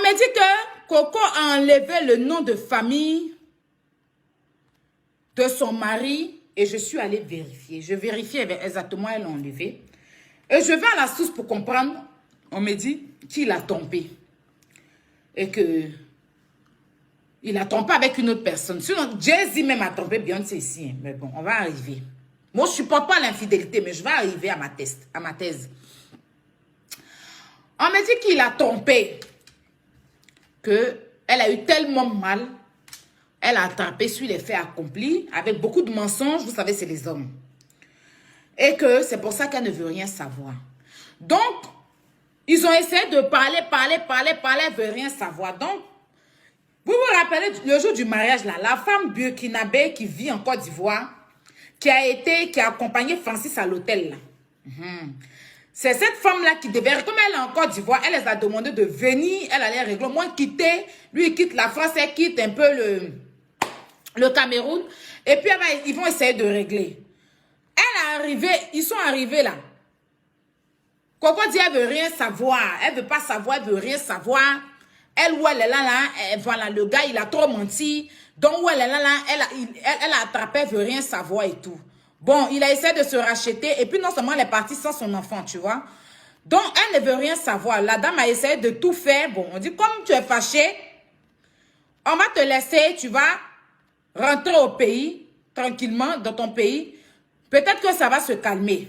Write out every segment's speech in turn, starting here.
m'a dit que Coco a enlevé le nom de famille de son mari et je suis allée vérifier. Je vérifiais exactement, elle l'a enlevé. Et je vais à la source pour comprendre. On me dit qu'il a trompé. Et que il a trompé avec une autre personne. Sinon, Jay-Z même a trompé Beyoncé ici. Mais bon, on va arriver. Moi, je ne supporte pas l'infidélité, mais je vais arriver à ma thèse. On m'a dit qu'il a trompé. Qu'elle a eu tellement mal. Elle a attrapé sur les faits accomplis. Avec beaucoup de mensonges. Vous savez, c'est les hommes. Et que c'est pour ça qu'elle ne veut rien savoir. Donc, ils ont essayé de parler. Elle ne veut rien savoir. Donc, vous vous rappelez le jour du mariage, là, la femme burkinabé qui vit en Côte d'Ivoire, qui a accompagné Francis à l'hôtel, là. C'est cette femme-là qui devait, comme elle est en Côte d'Ivoire, elle les a demandé de venir, elle allait régler, moi quitter, lui il quitte la France, elle quitte un peu le Cameroun, et puis ils vont essayer de régler. Ils sont arrivés là. Coco dit elle veut rien savoir, elle veut pas savoir, elle veut rien savoir. Elle où elle est là, voilà, le gars il a trop menti. Donc où elle est là, elle a attrapé, elle veut rien savoir et tout. Bon, il a essayé de se racheter et puis non seulement elle est partie sans son enfant, tu vois. Donc elle ne veut rien savoir. La dame a essayé de tout faire. Bon, on dit comme tu es fâché, on va te laisser, tu vas rentrer au pays, tranquillement, dans ton pays. Peut-être que ça va se calmer.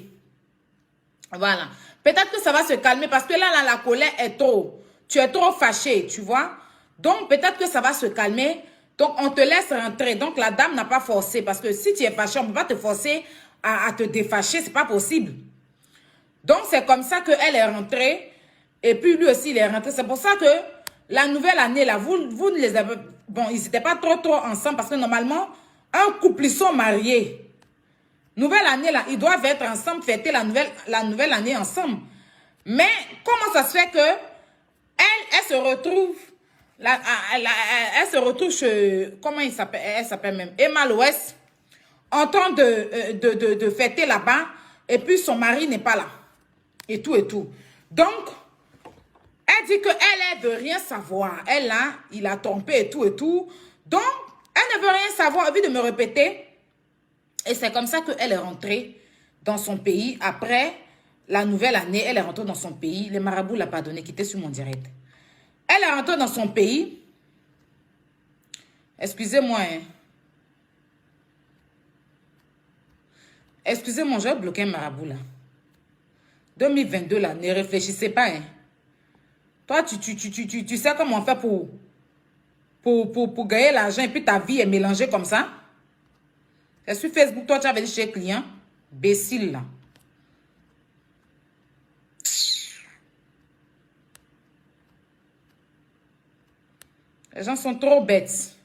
Voilà. Peut-être que ça va se calmer parce que là, la colère est trop. Tu es trop fâché, tu vois. Donc, peut-être que ça va se calmer. Donc, on te laisse rentrer. Donc, la dame n'a pas forcé. Parce que si tu es fâché, on ne peut pas te forcer à te défâcher. Ce n'est pas possible. Donc, c'est comme ça qu'elle est rentrée. Et puis, lui aussi, il est rentré. C'est pour ça que la nouvelle année, là, vous ne les avez... Bon, ils n'étaient pas trop ensemble. Parce que normalement, un couple, ils sont mariés. Nouvelle année, là, ils doivent être ensemble, fêter la nouvelle année ensemble. Mais, comment ça se fait que elle se retrouve, elle se retrouve chez, comment elle s'appelle même, Emma l'Ouest, en train de fêter là-bas, et puis son mari n'est pas là. Et tout. Donc, elle dit qu'elle ne veut rien savoir. Elle, là, il a trompé et tout. Donc, elle ne veut rien savoir, envie de me répéter. Et c'est comme ça qu'elle est rentrée dans son pays. Après la nouvelle année, elle est rentrée dans son pays. Les marabouts l'ont pardonné, qui était sur mon direct. Elle est rentrée dans son pays. Excusez-moi. Hein. Excusez-moi, j'ai bloqué un marabout là. 2022 là, ne réfléchissez pas. Hein. Toi, tu sais comment on fait pour gagner l'argent et puis ta vie est mélangée comme ça. C'est sur Facebook, toi, tu avais dit chez les clients. Bécile, là. Les gens sont trop bêtes.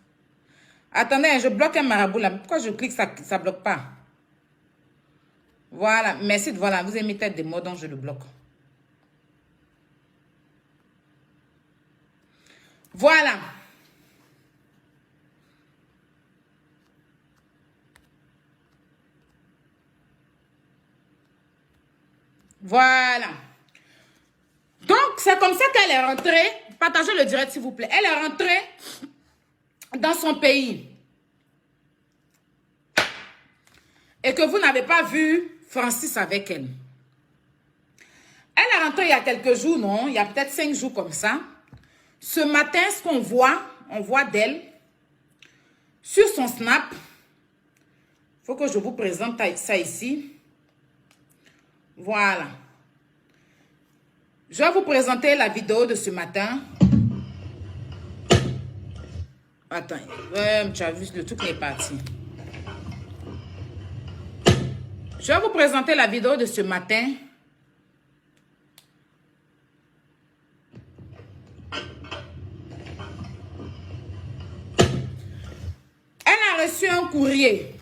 Attendez, je bloque un marabout, là. Pourquoi je clique, ça ne bloque pas? Voilà, merci. Voilà, vous avez mis tête des mots, donc je le bloque. Voilà. Voilà. Donc, c'est comme ça qu'elle est rentrée. Partagez le direct, s'il vous plaît. Elle est rentrée dans son pays. Et que vous n'avez pas vu Francis avec elle. Elle est rentrée il y a quelques jours, non? Il y a peut-être 5 jours comme ça. Ce matin, ce qu'on voit, on voit d'elle sur son Snap. Il faut que je vous présente ça ici. Voilà. Je vais vous présenter la vidéo de ce matin. Attends, tu as vu, le truc n'est parti. Je vais vous présenter la vidéo de ce matin. Elle a reçu un courrier.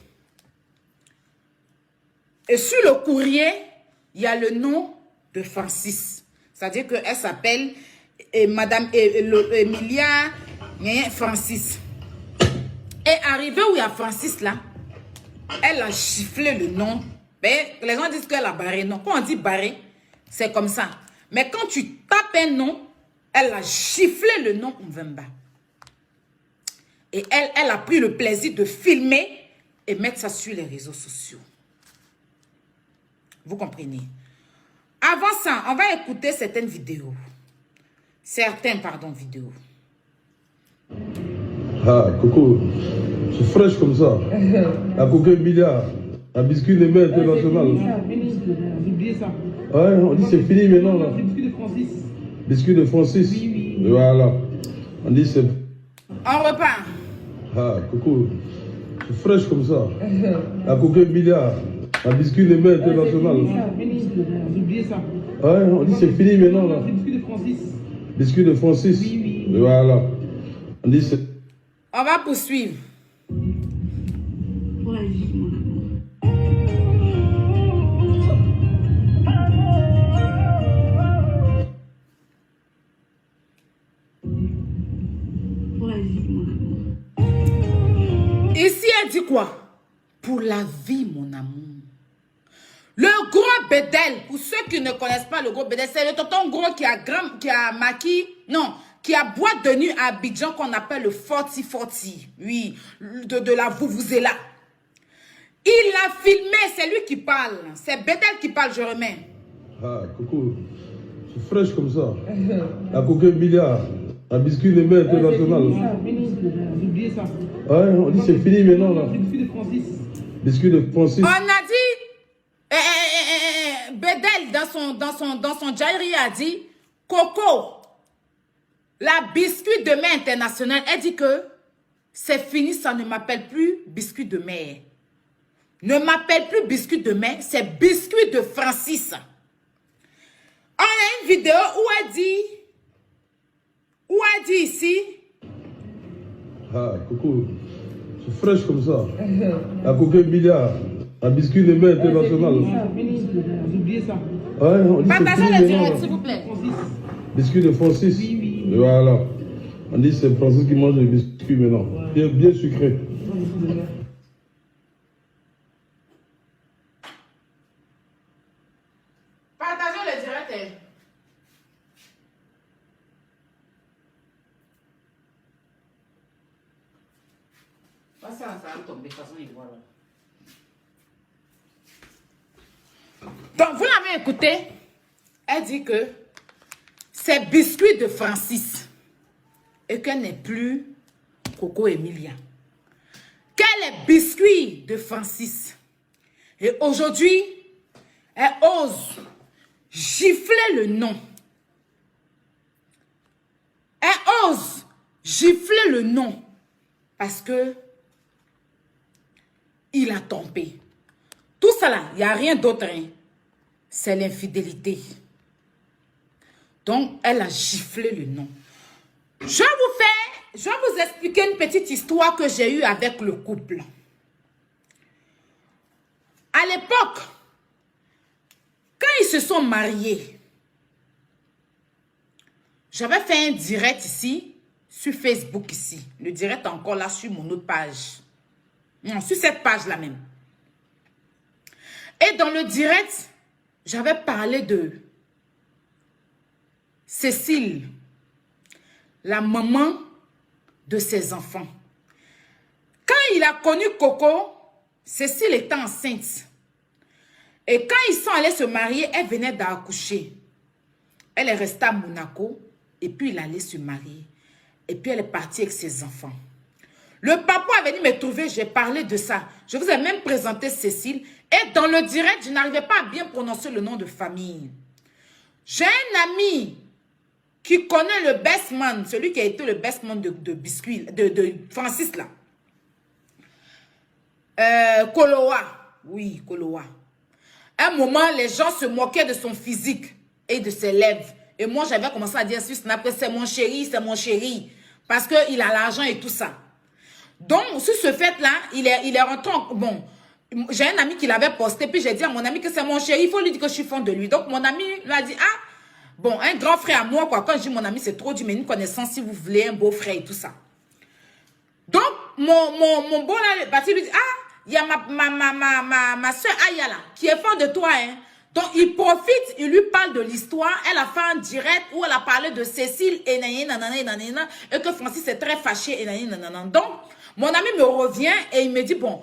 Et sur le courrier, il y a le nom de Francis. C'est-à-dire qu'elle s'appelle Madame Emilia Francis. Et arrivée où il y a Francis là, elle a giflé le nom. Mais les gens disent qu'elle a barré. Non, quand on dit barré, c'est comme ça. Mais quand tu tapes un nom, Elle a giflé le nom Mvemba. Et elle a pris le plaisir de filmer et mettre ça sur les réseaux sociaux. Vous comprenez? Avant ça, on va écouter certaines vidéos. Vidéos. Ah, Coco, c'est fraîche comme ça. À Coco milliard. Un biscuit de mer international. Oubliez ça. Ouais, on dit c'est fini maintenant là. C'est biscuit de Francis. Biscuit de Francis. Oui. Voilà. On dit c'est. On repart. Ah, Coco, c'est fraîche comme ça. À Coco milliard. Un biscuit de mer international. Oubliez ça. Ouais, on dit c'est fini maintenant là. C'est biscuit de Francis. Biscuit de Francis. Oui. Voilà. On dit c'est. On va poursuivre. Pour la vie, mon amour. Pour la vie, mon amour. Ici, elle dit quoi? Pour la vie, mon amour. Le gros bédel, pour ceux qui ne connaissent pas le gros bédel, c'est le tonton gros qui a maquis, non, qui a boîte de nuit à Abidjan qu'on appelle le 40-40. Oui, de la Vuvuzela. Il l'a filmé, c'est lui qui parle. C'est Bédel qui parle, je remets. Ah, Coco, c'est fraîche comme ça. À Coco milliard. Un biscuit de mer international. Oubliez ça. Ouais, on dit c'est fini maintenant là. C'est biscuit de Francis. Biscuit de Francis. On a dit, Bédel dans son diary a dit, Coco, la biscuit de mer internationale, elle dit que c'est fini, ça ne m'appelle plus biscuit de mer. Ne m'appelle plus biscuit de mer, c'est biscuit de Francis. On a une vidéo où elle dit ici, Ah, Coco, c'est fraîche comme ça. À Coco milliard. Un biscuit de mer international. Oubliez ça. Ouais, on dit c'est partagez fini le direct, maintenant. s'il vous plaît. Francis. Biscuit de Francis. Oui. Voilà. On dit c'est Francis qui mange le biscuit maintenant. Bien sucré. Partagez le direct. Ça va tomber, de toute façon, il voit là. Donc, vous l'avez écouté. Elle dit que c'est biscuit de Francis et qu'elle n'est plus Coco Emilia. Qu'elle est biscuit de Francis. Et aujourd'hui, elle ose gifler le nom. Elle ose gifler le nom parce que il a tombé. Tout ça là, il n'y a rien d'autre. Hein. C'est l'infidélité. Donc, elle a giflé le nom. Je vais vous expliquer une petite histoire que j'ai eue avec le couple. À l'époque, quand ils se sont mariés, j'avais fait un direct ici, sur Facebook ici. Le direct est encore là sur mon autre page. Non, sur cette page-là même. Et dans le direct, j'avais parlé de Cécile, la maman de ses enfants. Quand il a connu Coco, Cécile était enceinte. Et quand ils sont allés se marier, elle venait d'accoucher. Elle est restée à Monaco et puis il allait se marier. Et puis elle est partie avec ses enfants. Le papa est venu me trouver, j'ai parlé de ça. Je vous ai même présenté Cécile. Et dans le direct, je n'arrivais pas à bien prononcer le nom de famille. J'ai un ami qui connaît le best man, celui qui a été le best man de biscuit, de Francis là. Koloa. Oui, Koloa. À un moment, les gens se moquaient de son physique et de ses lèvres. Et moi, j'avais commencé à dire sur Snap que c'est mon chéri. Parce qu'il a l'argent et tout ça. Donc, sur ce fait-là, il est rentré en... Bon, j'ai un ami qui l'avait posté, puis j'ai dit à mon ami que c'est mon chéri, il faut lui dire que je suis fan de lui. Donc, mon ami lui a dit, ah, bon, un grand frère à moi, quoi. Quand je dis mon ami, c'est trop dur, mais une connaissance, si vous voulez, un beau frère et tout ça. Donc, mon beau là, le parti lui dit, ah, il y a ma soeur Aya là, qui est fan de toi, hein. Donc, il profite, il lui parle de l'histoire. Elle a fait un direct où elle a parlé de Cécile et nanana, et que Francis est très fâché et nanana. Donc, mon ami me revient et il me dit, bon,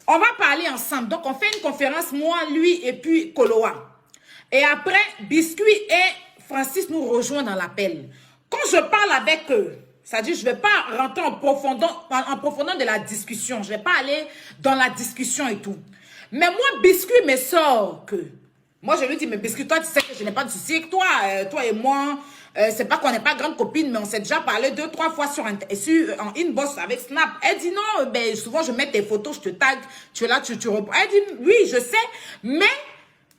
on va parler ensemble. Donc, on fait une conférence, moi, lui et puis Koloa. Et après, Biscuit et Francis nous rejoignent dans l'appel. Quand je parle avec eux, c'est-à-dire, je ne vais pas rentrer en profondeur de la discussion. Je ne vais pas aller dans la discussion et tout. Mais moi, Biscuit me sort que... Moi, je lui dis, mais Biscuit, toi, tu sais que je n'ai pas de souci avec toi. Toi et moi, c'est pas qu'on n'est pas grande copine, mais on s'est déjà parlé 2-3 fois en inbox avec Snap. Elle dit, non, ben, souvent, je mets tes photos, je te tag, tu es là, tu réponds. Elle dit, oui, je sais, mais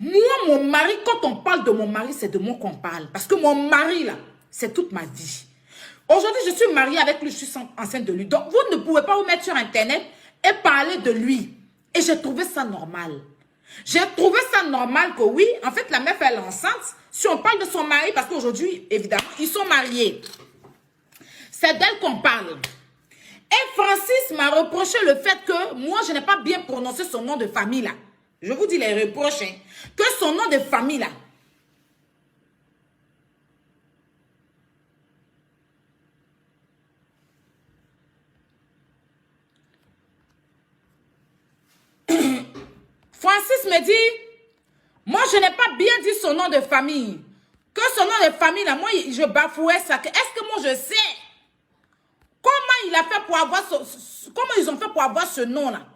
moi, mon mari, quand on parle de mon mari, c'est de moi qu'on parle. Parce que mon mari, là, c'est toute ma vie. Aujourd'hui, je suis mariée avec lui, je suis enceinte de lui. Donc, vous ne pouvez pas vous mettre sur Internet et parler de lui. Et j'ai trouvé ça normal. J'ai trouvé ça normal que oui, en fait, la meuf, elle est enceinte. Si on parle de son mari, parce qu'aujourd'hui, évidemment, ils sont mariés. C'est d'elle qu'on parle. Et Francis m'a reproché le fait que moi, je n'ai pas bien prononcé son nom de famille, là. Je vous dis les reproches, hein. Que son nom de famille, là. Francis me dit, moi je n'ai pas bien dit son nom de famille. Que son nom de famille, là, moi je bafouais ça. Est-ce que moi je sais comment il a fait pour avoir comment ils ont fait pour avoir ce nom-là?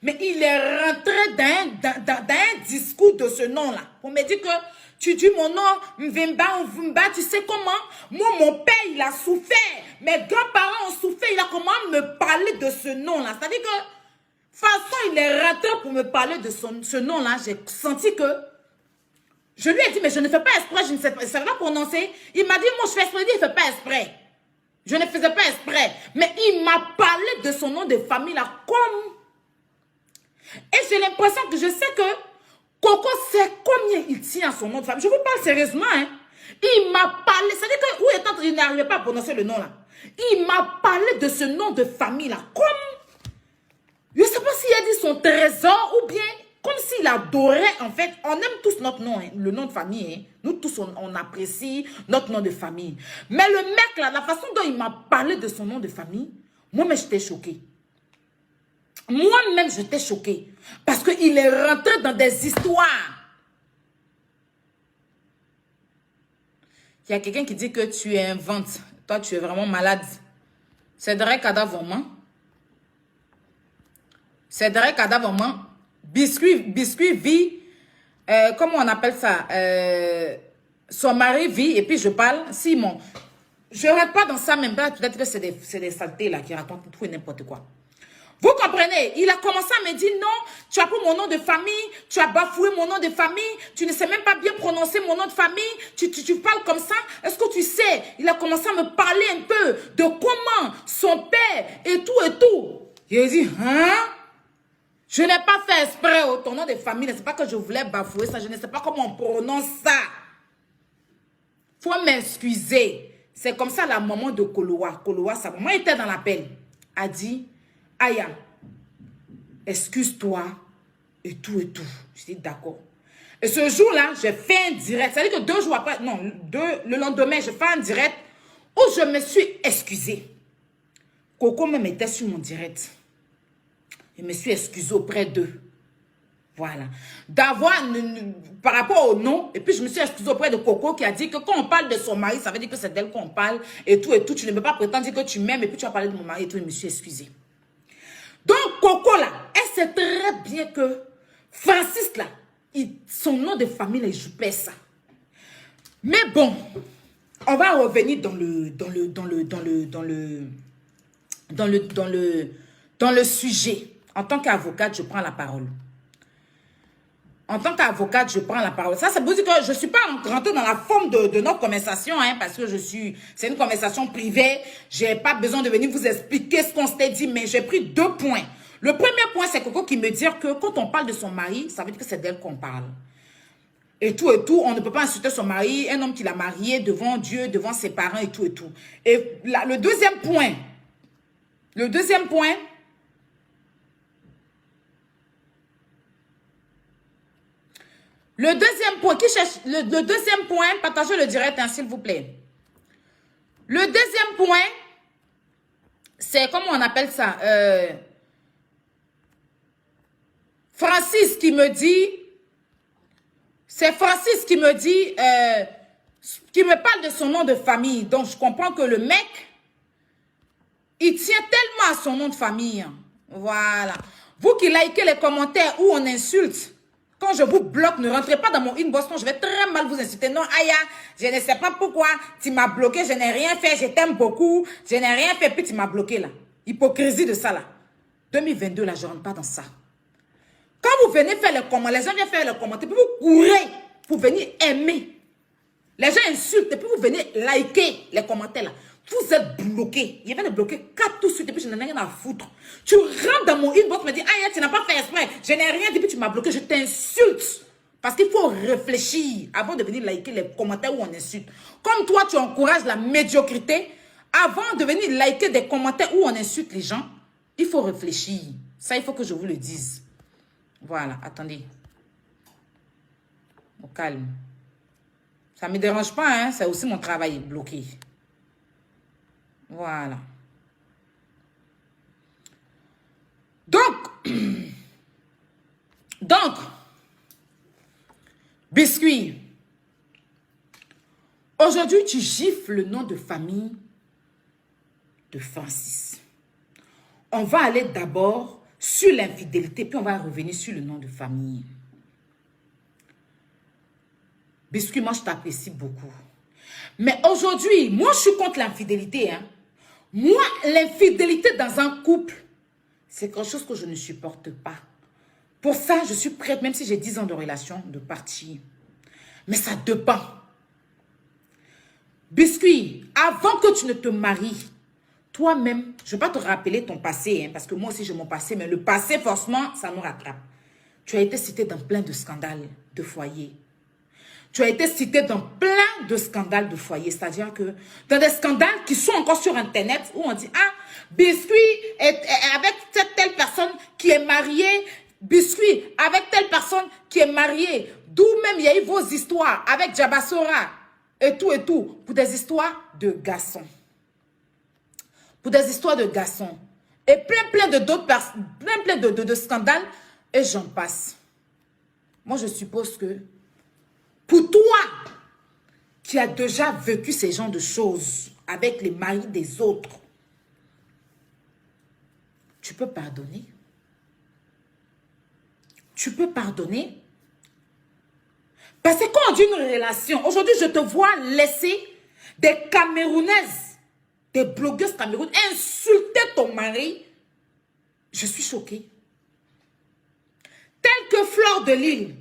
Mais il est rentré dans un discours de ce nom-là. On me dit que tu dis mon nom, Mvimba ou Vimba, tu sais comment? Moi, mon père, il a souffert. Mes grands-parents ont souffert. Il a comment me parler de ce nom-là? C'est-à-dire que façon, il est rentré pour me parler de ce nom-là. J'ai senti que... Je lui ai dit, mais je ne fais pas exprès, je ne sais pas prononcer. Il m'a dit, moi, je fais exprès. Il dit, il ne fait pas exprès. Je ne faisais pas exprès. Mais il m'a parlé de son nom de famille, là, comme... Et j'ai l'impression que je sais que Coco sait combien il tient à son nom de famille. Je vous parle sérieusement, hein. Il m'a parlé, c'est-à-dire que, où étant, il n'arrivait pas à prononcer le nom, là. Il m'a parlé de ce nom de famille, là, comme... Je ne sais pas s'il a dit son trésor ou bien comme s'il adorait, en fait. On aime tous notre nom, hein, le nom de famille. Hein. Nous tous, on apprécie notre nom de famille. Mais le mec, là, la façon dont il m'a parlé de son nom de famille, moi-même, j'étais choquée. Moi-même, j'étais choquée. Parce qu'il est rentré dans des histoires. Il y a quelqu'un qui dit que tu inventes. Toi, tu es vraiment malade. C'est vrai, cadavre, maman. C'est vrai, cadavre, maman. Biscuit vit, comment on appelle ça? Son mari vit, et puis je parle. Simon, je ne rentre pas dans ça même. Peut-être que c'est des saletés là qui racontent tout et n'importe quoi. Vous comprenez? Il a commencé à me dire non, tu as pris mon nom de famille, tu as bafoué mon nom de famille, tu ne sais même pas bien prononcer mon nom de famille, tu parles comme ça. Est-ce que tu sais? Il a commencé à me parler un peu de comment son père et tout. J'ai dit, hein? Je n'ai pas fait exprès ton nom de famille, ce n'est pas que je voulais bafouer ça, je ne sais pas comment on prononce ça. Faut m'excuser. C'est comme ça la maman de Koloa. Koloa, sa maman était dans l'appel. A dit, Aya, excuse-toi et tout. Je dis d'accord. Et ce jour-là, j'ai fait un direct. C'est-à-dire que 2 jours après, non, le lendemain, j'ai fait un direct où je me suis excusée. Coco même était sur mon direct. Je me suis excusée auprès d'eux. Voilà. Par rapport au nom, et puis je me suis excusée auprès de Coco qui a dit que quand on parle de son mari, ça veut dire que c'est d'elle qu'on parle et tout. Tu ne peux pas prétendre dire que tu m'aimes et puis tu vas parler de mon mari et tout. Je me suis excusée. Donc Coco là, elle sait très bien que Francis là, son nom de famille, il joue pas ça. Mais bon, on va revenir dans le sujet. En tant qu'avocate, je prends la parole. En tant qu'avocate, je prends la parole. Ça veut dire que je ne suis pas rentrée dans la forme de notre conversation, hein, parce que c'est une conversation privée. Je n'ai pas besoin de venir vous expliquer ce qu'on s'était dit, mais j'ai pris 2 points. Le premier point, c'est Coco qui me dit que quand on parle de son mari, ça veut dire que c'est d'elle qu'on parle. Et tout, on ne peut pas insulter son mari, un homme qui l'a marié devant Dieu, devant ses parents et tout. Et là, le deuxième point, Le deuxième point, qui cherche le deuxième point, partagez le direct, hein, s'il vous plaît. Le deuxième point, c'est, comment on appelle ça? Francis qui me dit, c'est Francis qui me dit, qui me parle de son nom de famille. Donc, je comprends que le mec, il tient tellement à son nom de famille. Voilà. Vous qui likez les commentaires où on insulte, quand je vous bloque, ne rentrez pas dans mon inbox, je vais très mal vous insulter. Non, Aya, je ne sais pas pourquoi, tu m'as bloqué, je n'ai rien fait, je t'aime beaucoup, je n'ai rien fait, puis tu m'as bloqué là. Hypocrisie de ça là. 2022 là, je ne rentre pas dans ça. Quand vous venez faire les commentaires, les gens viennent faire les commentaires, puis vous courez pour venir aimer. Les gens insultent, et puis vous venez liker les commentaires là. Vous êtes bloqués. Il vient de bloquer 4 tout de suite, et puis je n'en ai rien à foutre. Tu rentres dans mon inbox, me dis, ah, tu n'as pas fait exprès. Je n'ai rien dit, puis tu m'as bloqué. Je t'insulte. Parce qu'il faut réfléchir avant de venir liker les commentaires où on insulte. Comme toi, tu encourages la médiocrité, avant de venir liker des commentaires où on insulte les gens, il faut réfléchir. Ça, il faut que je vous le dise. Voilà, attendez. Au calme. Ça ne me dérange pas, hein. C'est aussi mon travail bloqué. Voilà. Donc, Biscuit, aujourd'hui, tu gifles le nom de famille de Francis. On va aller d'abord sur l'infidélité, puis on va revenir sur le nom de famille. Biscuit, moi, je t'apprécie beaucoup. Mais aujourd'hui, moi, je suis contre l'infidélité. Hein. Moi, l'infidélité dans un couple, c'est quelque chose que je ne supporte pas. Pour ça, je suis prête, même si j'ai 10 ans de relation, de partir. Mais ça dépend. Biscuit, avant que tu ne te maries, toi-même, je ne vais pas te rappeler ton passé, hein, parce que moi aussi j'ai mon passé, mais le passé, forcément, ça nous rattrape. Tu as été cité dans plein de scandales de foyer. Tu as été cité dans plein de scandales de foyer. C'est-à-dire que dans des scandales qui sont encore sur Internet, où on dit, ah, Biscuit est avec cette telle personne qui est mariée, Biscuit avec telle personne qui est mariée. D'où même il y a eu vos histoires avec Jabassora et tout, pour des histoires de garçons. Pour des histoires de garçons. Et plein de d'autres personnes, plein de scandales, et j'en passe. Moi, je suppose que pour toi, qui as déjà vécu ces genres de choses avec les maris des autres, tu peux pardonner. Tu peux pardonner. Parce que quand on dit une relation, aujourd'hui, je te vois laisser des Camerounaises, des blogueuses camerounaises insulter ton mari. Je suis choquée. Tel que Fleur de Lille.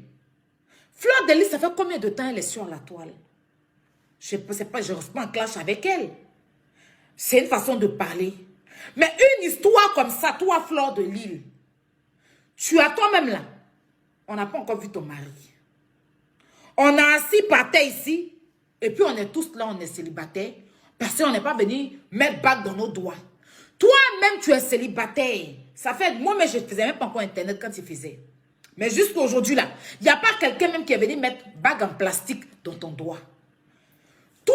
Fleur de Lille, ça fait combien de temps elle est sur la toile? Je ne sais pas, je ne reste pas en clash avec elle. C'est une façon de parler. Mais une histoire comme ça, toi, Fleur de Lille, tu as toi-même là, on n'a pas encore vu ton mari. On a assis par terre ici, et puis on est tous là, on est célibataires, parce qu'on n'est pas venu mettre bague dans nos doigts. Toi-même, tu es célibataire. Ça fait, moi-même, je ne faisais même pas encore Internet quand tu faisais. Mais jusqu'à aujourd'hui, là, il n'y a pas quelqu'un même qui est venu mettre bague en plastique dans ton doigt. Toi,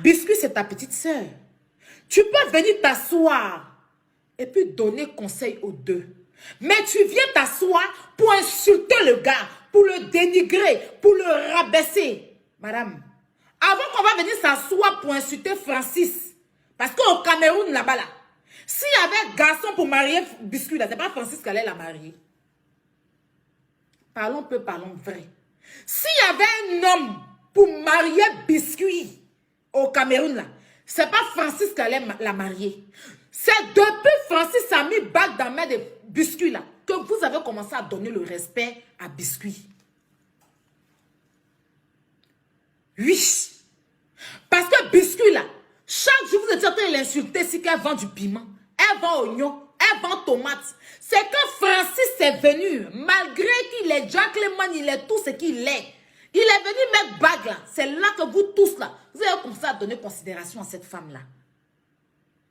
Biscuit, c'est ta petite soeur. Tu peux venir t'asseoir et puis donner conseil aux deux. Mais tu viens t'asseoir pour insulter le gars, pour le dénigrer, pour le rabaisser. Madame, avant qu'on va venir s'asseoir pour insulter Francis, parce qu'au Cameroun, là-bas, là, s'il y avait un garçon pour marier Biscuit, là, c'est pas Francis qui allait la marier. Parlons peu, parlons vrai. S'il y avait un homme pour marier Biscuit au Cameroun, là, c'est pas Francis qui allait la marier. C'est depuis Francis a mis bague dans la main de Biscuit, là, que vous avez commencé à donner le respect à Biscuit. Oui. Parce que Biscuit, là, chaque jour, vous êtes en train de l'insulter si qu'elle vend du piment, elle vend oignon, elle vend tomate. C'est que Francis est venu, malgré qu'il est gentleman, il est tout ce qu'il est. Il est venu mettre bague là. C'est là que vous tous là, vous avez commencé à donner considération à cette femme-là.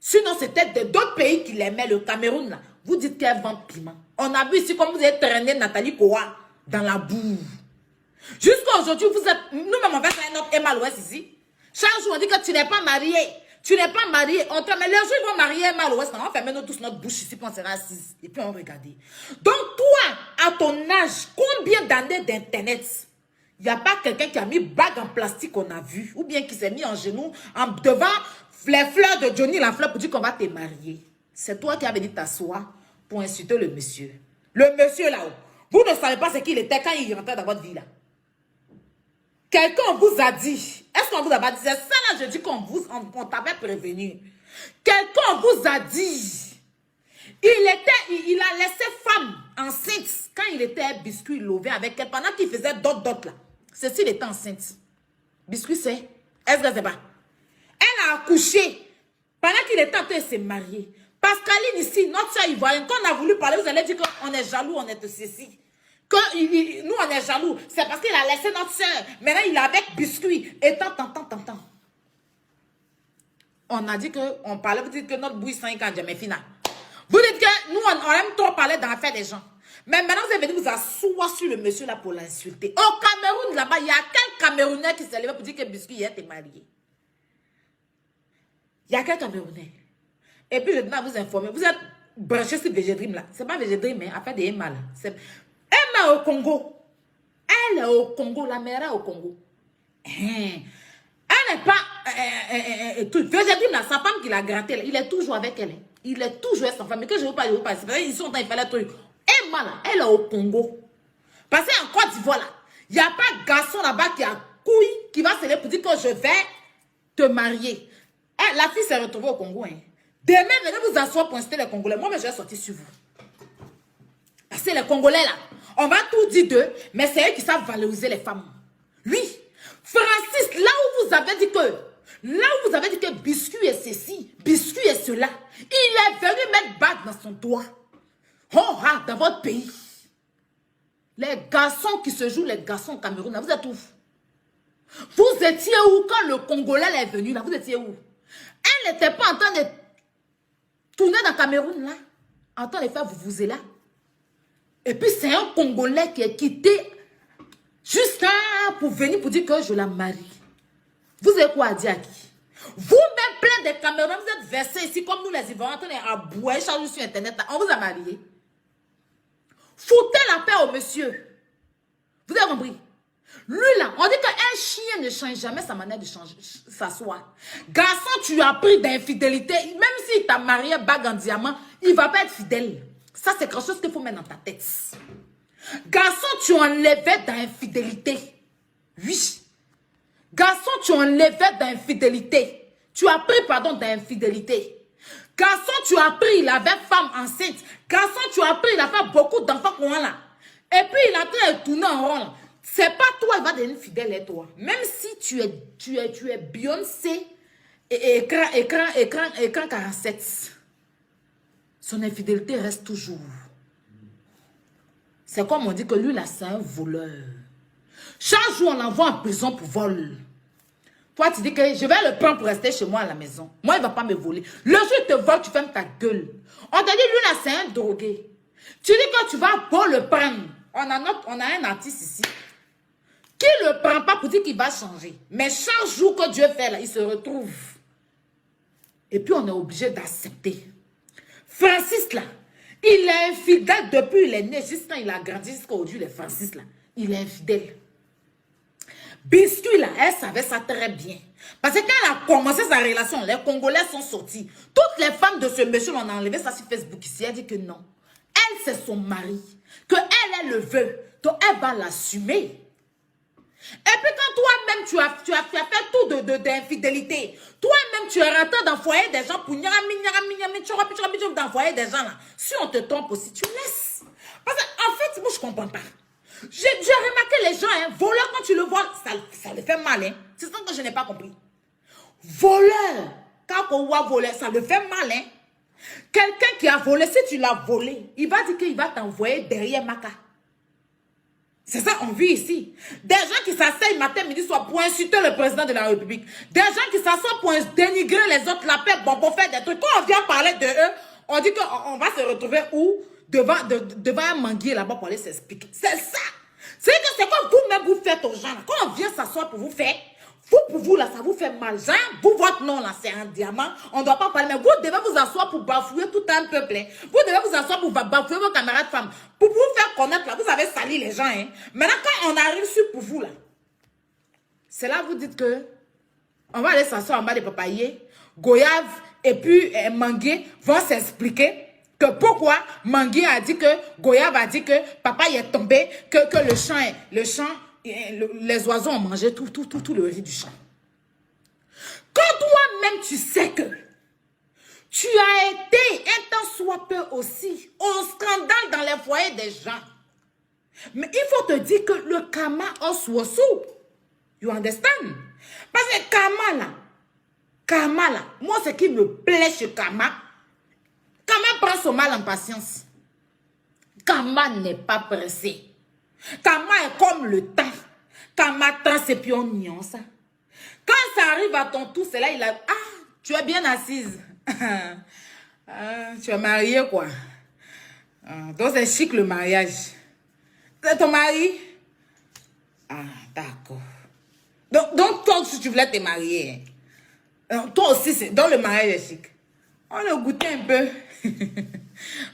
Sinon, c'était d'autres pays qui l'aimaient, le Cameroun là. Vous dites qu'elle vend piment. On a vu ici comme vous avez traîné Nathalie Koa dans la boue. Jusqu'à aujourd'hui, vous êtes... Nous-mêmes, on va faire notre Emma l'Ouest ici. Chaque jour, on dit que tu n'es pas marié. Tu n'es pas marié. On te... Mais les jours, ils vont marier Emma l'Ouest. On va fermer nous tous notre bouche ici, puis on sera assis. Et puis on va regarder. Donc, toi, à ton âge, combien d'années d'Internet? Il n'y a pas quelqu'un qui a mis bague en plastique qu'on a vu. Ou bien qui s'est mis en genoux devant les fleurs de Johnny la fleur pour dire qu'on va te marier. C'est toi qui as venu t'asseoir pour insulter le monsieur. Le monsieur là-haut. Vous ne savez pas ce qu'il était quand il rentrait dans votre vie là. Quelqu'un vous a dit. Est-ce qu'on vous a pas dit? C'est ça là, je dis qu'on t'avait prévenu. Quelqu'un vous a dit. Il a laissé femme enceinte quand il était biscuit lové avec elle pendant qu'il faisait d'autres là. C'est s'il était enceinte. Biscuit c'est? Est-ce que c'est pas? Elle a accouché pendant qu'il était en train de se marier. Pascaline ici, notre soeur ivoirienne, quand on a voulu parler, vous allez dire qu'on est jaloux, on est ceci. Quand nous, on est jaloux, c'est parce qu'il a laissé notre soeur. Maintenant, il est avec biscuit. Et tant. On a dit qu'on parlait, vous dites que notre bouille 5 ans, jamais final. Vous dites que nous, on aime trop parler dans l'affaire des gens. Mais maintenant, vous êtes venu vous asseoir sur le monsieur là pour l'insulter. Au Cameroun, là-bas, il y a quel Camerounais qui s'est levé pour dire que biscuit hier t'es marié? Il y a quel Camerounais? Et puis, je dois vous informer. Vous êtes branché sur Végédream là. C'est pas Végédream, mais affaire de Emma là. Emma au Congo. Elle est au Congo. La mère est au Congo. Elle n'est pas... Végédream là, sa femme qui l'a gratté là, il est toujours avec elle. Il est toujours avec sa femme. Mais que je ne veux pas, C'est parce qu'ils sont en train de faire le truc. Emma là, elle est au Congo. Parce qu'en Côte d'Ivoire là, il n'y a pas de garçon là-bas qui a couille qui va se lever pour dire que je vais te marier. La fille s'est retrouvée au Congo. Demain, venez vous asseoir pour insulter les Congolais. Moi, je vais sortir sur vous. Parce que les Congolais, là, on va tout dire d'eux, mais c'est eux qui savent valoriser les femmes. Oui. Francis, là où vous avez dit que biscuit est ceci, biscuit est cela, il est venu mettre bague dans son doigt. Oh, dans votre pays. Les garçons qui se jouent, les garçons au Cameroun, là, vous êtes où? Vous étiez où quand le Congolais est venu, là? Vous étiez où? Elle n'était pas en train de tourner dans le Cameroun, là, en train de faire vous là. Et puis, c'est un Congolais qui est quitté juste pour venir pour dire que je la marie. Vous avez quoi à dire à qui? Vous-même, plein de Camerounais, vous êtes versés ici, comme nous les Ivoiriens, en train de abouer, charger sur Internet, là. On vous a marié. Foutez la paix au monsieur. Vous avez compris? Lui là, on dit qu'un chien ne change jamais sa manière de s'asseoir. Garçon, tu as pris d'infidélité. Même s'il t'a marié bague en diamant, il ne va pas être fidèle. Ça, c'est quelque chose qu'il faut mettre dans ta tête. Garçon, tu enlevais d'infidélité. Oui. Garçon, tu enlevais d'infidélité. Tu as pris, pardon, d'infidélité. Garçon, tu as pris, il avait femme enceinte. Garçon, tu as pris, il a fait beaucoup d'enfants qu'on a là. Et puis, il a train de tourner en rond là. C'est pas toi, il va devenir fidèle à toi. Même si tu es Beyoncé et écran 47. Son infidélité reste toujours. C'est comme on dit que lui là, c'est un voleur. Chaque jour, on l'envoie en prison pour vol. Toi, tu dis que je vais le prendre pour rester chez moi à la maison. Moi, il ne va pas me voler. Le jour où il te vole, tu fermes ta gueule. On t'a dit, lui là, c'est un drogué. Tu dis que tu vas pour le prendre. On a un artiste ici qui ne le prend pas pour dire qu'il va changer. Mais chaque jour que Dieu fait, là, il se retrouve. Et puis, on est obligé d'accepter. Francis, là, il est infidèle depuis il est né. Juste quand il a grandi jusqu'à aujourd'hui, le Francis, là, il est infidèle. Biscuit, là, elle savait ça très bien. Parce que quand elle a commencé sa relation, les Congolais sont sortis. Toutes les femmes de ce monsieur, on a enlevé ça sur Facebook ici. Elle dit que non. Elle, c'est son mari. Que elle le veut. Donc, elle va l'assumer. Et puis quand toi-même, tu as fait tout d'infidélité, toi-même, tu es rentré dans le foyer des gens pour dans le foyer des gens là. Si on te trompe aussi, tu laisses. Parce qu'en fait, moi, je ne comprends pas. J'ai remarqué les gens, hein, voleurs, quand tu le vois, ça le fait mal. Hein. C'est ça que je n'ai pas compris. Voleur, quand on voit voler, ça le fait mal. Hein. Quelqu'un qui a volé, si tu l'as volé, il va dire qu'il va t'envoyer derrière Maka. C'est ça qu'on vit ici. Des gens qui s'asseyent matin, midi, soir pour insulter le président de la République. Des gens qui s'assoient pour dénigrer les autres, la paix, bon, pour faire des trucs. Quand on vient parler de eux, on dit qu'on va se retrouver où? Devant un manguier là-bas pour aller s'expliquer. C'est ça. C'est que c'est comme vous-même vous faites aux gens. Quand on vient s'asseoir pour vous faire, vous, pour vous, là, ça vous fait mal. Genre, vous, votre nom, là, c'est un diamant. On ne doit pas parler, mais vous devez vous asseoir pour bafouer tout un peuple. Hein. Vous devez vous asseoir pour bafouer vos camarades femmes. Pour vous faire connaître, là, vous avez sali les gens. Hein. Maintenant, quand on arrive sur pour vous, là, c'est là que vous dites que on va aller s'asseoir en bas des papayers, Goyave et puis Mangué vont s'expliquer que pourquoi Mangué a dit que Goyave a dit que papa il est tombé, que le champ, les oiseaux ont mangé tout le riz du champ. Quand toi-même tu sais que tu as été un temps soit peu aussi au scandale dans les foyers des gens, mais il faut te dire que le karma oswosu, you understand? Parce que karma là, moi ce qui me plaît chez karma prend son mal en patience. Karma n'est pas pressé. Karma est comme le temps. Karma trace et puis on nuance. Quand ça arrive à ton tour, c'est là il a... Ah, tu es bien assise. Tu es mariée quoi. Donc c'est chic le mariage. C'est ton mari? Ah, d'accord. Donc toi aussi tu voulais te marier. Toi aussi, c'est dans le mariage est chic. On le goûtait un peu.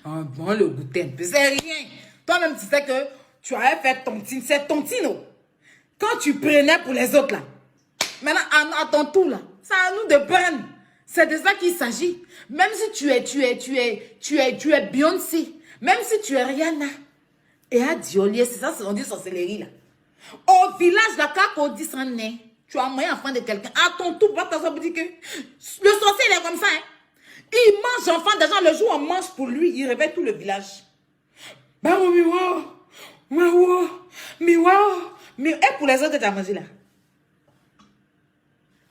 On le goûtait un peu. C'est rien. Toi-même, tu sais que tu avais fait tontine. C'est tontino. Quand tu prenais pour les autres, là. Maintenant, à ton tour, là. C'est à nous de prendre. C'est de ça qu'il s'agit. Même si tu es Beyoncé. Même si tu es Rihanna. Et à Diolier, c'est ça, on dit sorcellerie, là. Au village, là, quand on dit ça, tu as moyen enfant de quelqu'un. À ton tour, pas t'asseoir pour dire que le sorcier, il est comme ça, hein. Il mange enfant des gens. Le jour où on mange pour lui, il réveille tout le village. Bah, et pour les autres que tu as mangé là.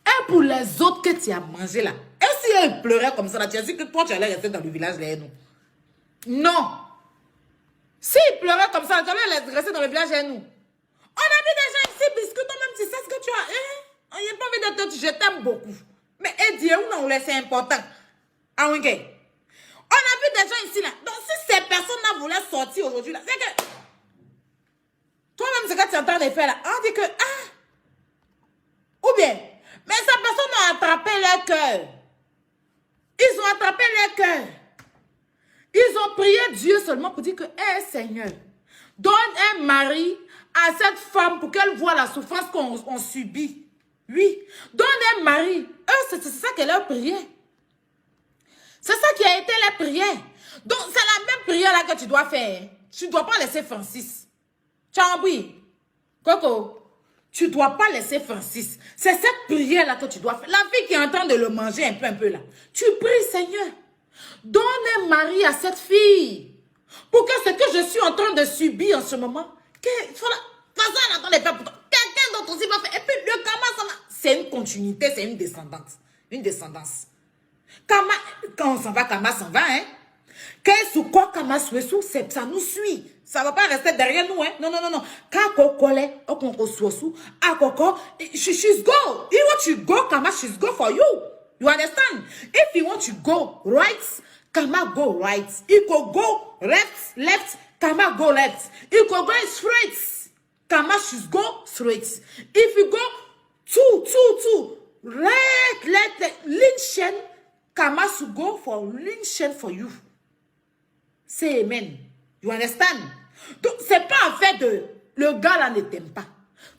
Et pour les autres que tu as mangé là. Et si elle pleurait comme ça là, tu as dit que toi tu allais rester dans le village là, nous. Non. S'il pleurait comme ça, tu allais rester dans le village là, nous. On a vu des gens ici, biscuit, toi-même tu sais ce que tu as. Hein? Il n'y a pas envie de te dire, je t'aime beaucoup. Mais Dieu, non, c'est important. Ah oui, okay. On a vu des gens ici là. Donc si ces personnes-là voulaient sortir aujourd'hui là, c'est que toi-même ce que tu es en train de faire là, on dit que ou bien, mais ces personnes ont attrapé leur cœur. Ils ont attrapé leur cœur. Ils ont prié Dieu seulement pour dire que, Seigneur, donne un mari à cette femme pour qu'elle voie la souffrance qu'on subit. Oui, donne un mari. C'est ça qu'elle a prié. C'est ça qui a été la prière. Donc, c'est la même prière là que tu dois faire. Tu ne dois pas laisser Francis. Tu as compris? Coco, tu ne dois pas laisser Francis. C'est cette prière là que tu dois faire. La fille qui est en train de le manger un peu là. Tu pries, Seigneur. Donne un mari à cette fille. Pour que ce que je suis en train de subir en ce moment, quelqu'un d'autre aussi va faire. Et puis le karma, ça va. C'est une continuité, c'est une descendance. Une descendance. Karma, quand on s'en va, karma s'en va, hein. Qu'est-ce quoi karma souessou, ça nous suit. Ça ne va pas rester derrière nous, hein. Non. Quand on colle, on souessou, she's go. If you want to go, karma, she's go for you. You understand? If you want to go right, karma go right. If you go left, karma go left. If you go straight, karma she's go straight. If you go two, left, lean chain, karma should go for lean chain for you. Say amen. You understand? Donc, c'est pas en fait de le gars là ne t'aime pas.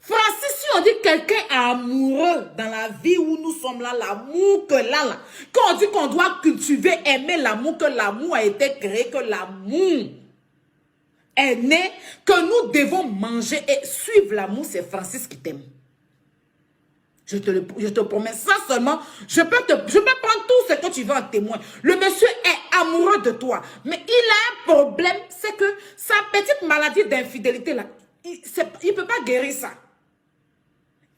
Francis, si on dit quelqu'un est amoureux dans la vie où nous sommes là, l'amour que là, quand on dit qu'on doit cultiver, aimer l'amour, que l'amour a été créé, que l'amour est né, que nous devons manger et suivre l'amour, c'est Francis qui t'aime. Je te promets ça seulement. Je peux prendre tout ce que tu veux en témoin. Le monsieur est amoureux de toi. Mais il a un problème, c'est que sa petite maladie d'infidélité là, il ne peut pas guérir ça.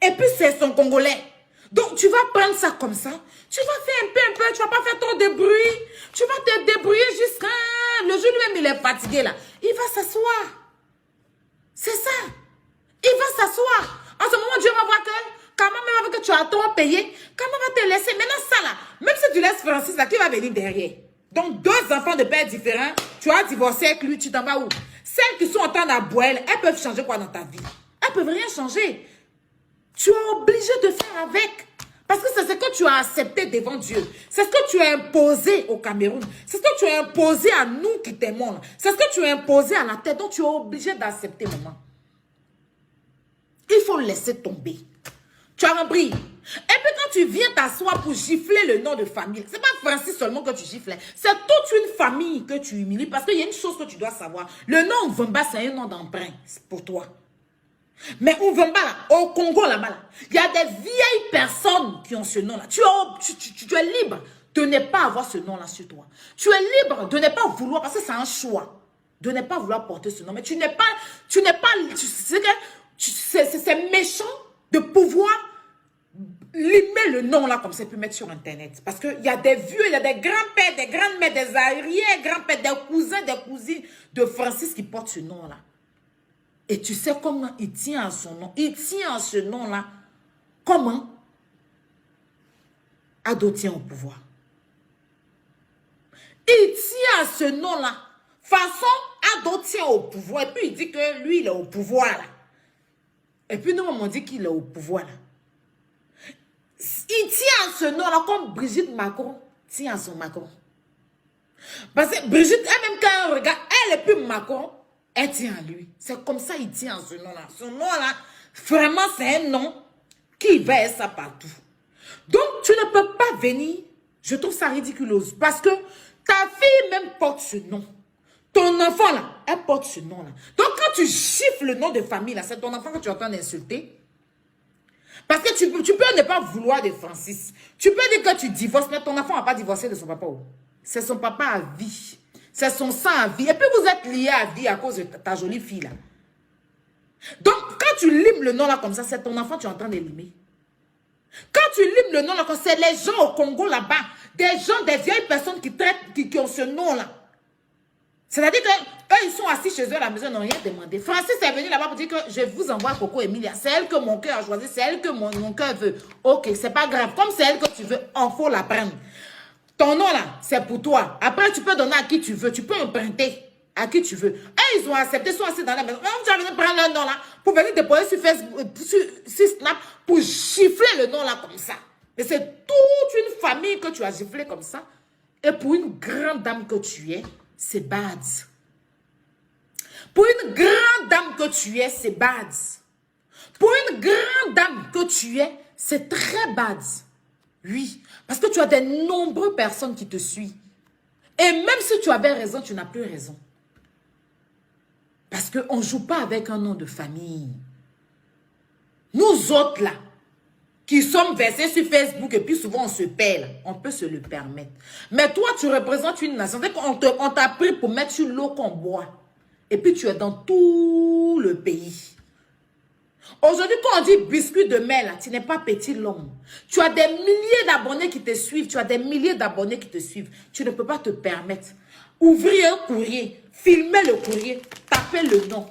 Et puis c'est son Congolais. Donc tu vas prendre ça comme ça. Tu vas faire un peu. Tu vas pas faire trop de bruit. Tu vas te débrouiller jusqu'à... Le jour lui-même il est fatigué là. Il va s'asseoir. C'est ça. Il va s'asseoir. En ce moment Dieu va voir que... Comment même avec que tu as trop payé, comment va te laisser? Maintenant ça là, même si tu laisses Francis là, qui va venir derrière? Donc deux enfants de pères différents, tu as divorcé avec lui, tu t'en vas où? Celles qui sont en train d'aboyer, elles peuvent changer quoi dans ta vie? Elles peuvent rien changer. Tu es obligé de faire avec. Parce que c'est ce que tu as accepté devant Dieu. C'est ce que tu as imposé au Cameroun. C'est ce que tu as imposé à nous qui t'aimons. C'est ce que tu as imposé à la tête. Donc tu es obligé d'accepter, maman. Il faut laisser tomber. Tu as compris? Et puis quand tu viens t'asseoir pour gifler le nom de famille, c'est pas Francis seulement que tu gifles. C'est toute une famille que tu humilies. Parce qu'il y a une chose que tu dois savoir. Le nom Mvemba, c'est un nom d'emprunt pour toi. Mais Mvemba, là, au Congo, là-bas, là, il y a des vieilles personnes qui ont ce nom-là. Tu es libre de ne pas avoir ce nom-là sur toi. Tu es libre de ne pas vouloir, parce que c'est un choix, de ne pas vouloir porter ce nom. Mais c'est méchant de pouvoir limer le nom là comme ça, puis mettre sur Internet. Parce qu'il y a des vieux, il y a des grands-pères, des grandes-mères, des arrière-grands-pères, des cousins, des cousines de Francis qui portent ce nom-là. Et tu sais comment il tient à son nom. Il tient à ce nom-là. Comment? Ado tient au pouvoir. Il tient à ce nom-là. Façon, Ado tient au pouvoir. Et puis il dit que lui, il est au pouvoir là. Et puis nous, on dit qu'il est au pouvoir là. Il tient à ce nom-là comme Brigitte Macron tient à son Macron. Parce que Brigitte, elle-même quand elle regarde, elle est plus Macron. Elle tient à lui. C'est comme ça il tient à ce nom-là. Ce nom-là, vraiment, c'est un nom qui va être ça partout. Donc, tu ne peux pas venir. Je trouve ça ridiculose. Parce que ta fille même porte ce nom. Ton enfant, là, elle porte ce nom-là. Donc, quand tu chiffres le nom de famille, là, c'est ton enfant que tu es en train d'insulter. Parce que tu peux ne pas vouloir de Francis. Tu peux dire que tu divorces, mais ton enfant n'a pas divorcé de son papa. C'est son papa à vie. C'est son sang à vie. Et puis vous êtes liés à vie à cause de ta jolie fille là. Donc quand tu limes le nom là comme ça, c'est ton enfant que tu es en train de limer. Quand tu limes le nom là, c'est les gens au Congo là-bas, des gens, des vieilles personnes qui ont ce nom là. C'est-à-dire que eux, ils sont assis chez eux à la maison, ils n'ont rien demandé. Francis est venu là-bas pour dire que je vous envoie Coco Emilia. C'est elle que mon cœur a choisi, c'est elle que mon cœur veut. Ok, c'est pas grave. Comme c'est elle que tu veux, il faut la prendre. Ton nom là, c'est pour toi. Après, tu peux donner à qui tu veux. Tu peux emprunter à qui tu veux. Et ils ont accepté, ils sont assis dans la maison. Tu vas venir prendre leur nom là pour venir déposer sur Facebook, sur Snap, pour gifler le nom là comme ça. Mais c'est toute une famille que tu as giflé comme ça. Et pour une grande dame que tu es, c'est bad. Pour une grande dame que tu es, c'est bad. Pour une grande dame que tu es, c'est très bad. Oui, parce que tu as de nombreuses personnes qui te suivent. Et même si tu avais raison, tu n'as plus raison. Parce qu'on ne joue pas avec un nom de famille. Nous autres là, qui sommes versés sur Facebook et puis souvent on se perd, on peut se le permettre. Mais toi, tu représentes une nation. On t'a pris pour mettre sur l'eau qu'on boit. Et puis tu es dans tout le pays. Aujourd'hui, quand on dit biscuit de mer, là, tu n'es pas petit l'homme. Tu as des milliers d'abonnés qui te suivent. Tu as des milliers d'abonnés qui te suivent. Tu ne peux pas te permettre. Ouvrir un courrier, filmer le courrier, taper le nom.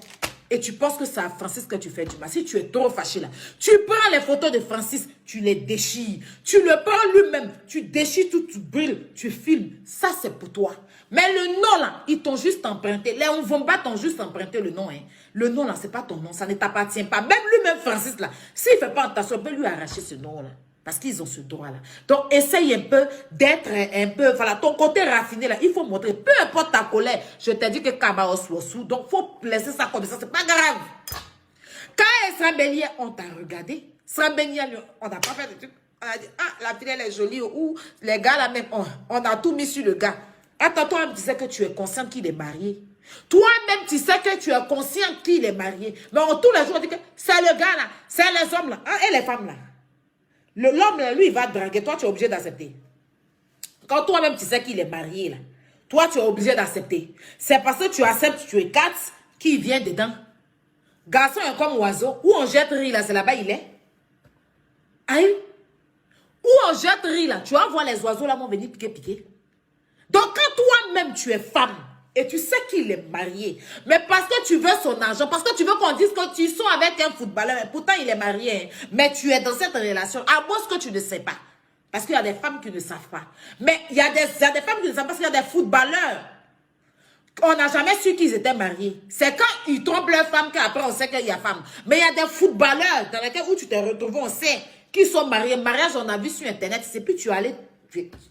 Et tu penses que c'est à Francis que tu fais du mal. Si tu es trop fâché là, tu prends les photos de Francis, tu les déchires. Tu le prends lui-même, tu déchires tout, tu brûles, tu filmes. Ça, c'est pour toi. Mais le nom là, ils t'ont juste emprunté. Les Mvemba t'ont juste emprunté le nom. Hein. Le nom là, c'est pas ton nom, ça ne t'appartient pas. Même lui-même, Francis là, s'il ne fait pas attention, on peut lui arracher ce nom là. Parce qu'ils ont ce droit-là. Donc, essaye un peu d'être un peu... Voilà, ton côté raffiné, là, il faut montrer. Peu importe ta colère. Je t'ai dit que Kabaos Wossou. Donc, il faut laisser ça comme ça. C'est pas grave. Quand Srabénia, on t'a regardé. Srabénia, on n'a pas fait de trucs. On a dit, ah, la fille, elle est jolie. Ou les gars, là, même, on a tout mis sur le gars. Attends, toi-même, tu sais que tu es consciente qu'il est marié. Toi-même, tu sais que tu es consciente qu'il est marié. Mais tous les jours, on dit que c'est le gars, là. C'est les hommes, là. Hein, et les femmes, là. L'homme, lui, il va te draguer. Toi, tu es obligé d'accepter. Quand toi-même, tu sais qu'il est marié, là. Toi, tu es obligé d'accepter. C'est parce que tu acceptes, tu es 4 qui vient dedans. Garçon est comme oiseau. Où on jette riz, là, c'est là-bas, il est. Hein? Où on jette riz, là, tu vas voir les oiseaux, là, vont venir piquer. Donc, quand toi-même, tu es femme, et tu sais qu'il est marié, mais parce que tu veux son argent, parce que tu veux qu'on dise que tu sors avec un footballeur, et pourtant il est marié, hein, mais tu es dans cette relation, à moins que tu ne sais pas. Parce qu'il y a des femmes qui ne savent pas. Mais il y a des femmes qui ne savent pas parce qu'il y a des footballeurs On n'a jamais su qu'ils étaient mariés. C'est quand ils trompent leur femme qu'après on sait qu'il y a femme. Mais il y a des footballeurs dans lesquels où tu te retrouves, on sait qu'ils sont mariés. Mariage, on a vu sur Internet, c'est plus tu allais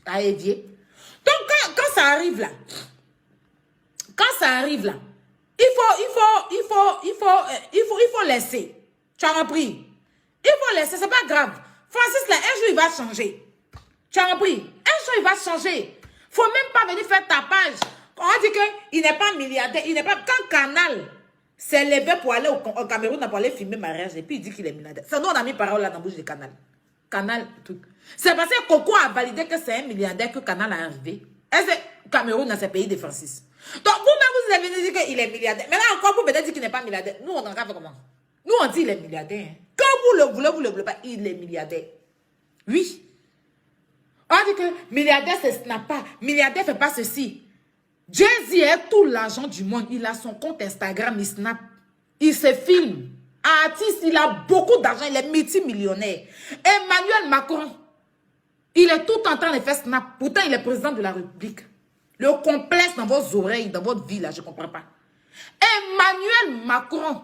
à évier. Donc quand ça arrive là, il faut laisser. Tu as compris? Il faut laisser, c'est pas grave. Francis là, un jour il va changer. Tu as compris? Un jour il va changer. Faut même pas venir faire tapage. On dit qu'il n'est pas milliardaire. Il n'est pas. Quand Canal s'est levé pour aller au Cameroun pour aller filmer mariage, et puis il dit qu'il est milliardaire. C'est nous, on a mis parole là dans la bouche de Canal. Canal, truc. C'est parce que Coco a validé que c'est un milliardaire que Canal a arrivé. Et c'est Cameroun dans ce pays de Francis. Donc vous-même, vous avez dit qu'il est milliardaire. Maintenant encore, vous venez dire qu'il n'est pas milliardaire. Nous, on en fait comment? Nous, on dit qu'il est milliardaire. Quand vous le voulez, vous ne le voulez pas, il est milliardaire. Oui. On dit que milliardaire, ce n'est pas. Milliardaire ne fait pas ceci. Jay-Z a tout l'argent du monde. Il a son compte Instagram, il snap. Il se filme. Artiste, il a beaucoup d'argent. Il est multimillionnaire. Emmanuel Macron, il est tout en train de faire snap. Pourtant, il est président de la République. Le complexe dans vos oreilles, dans votre vie, là, je ne comprends pas. Emmanuel Macron.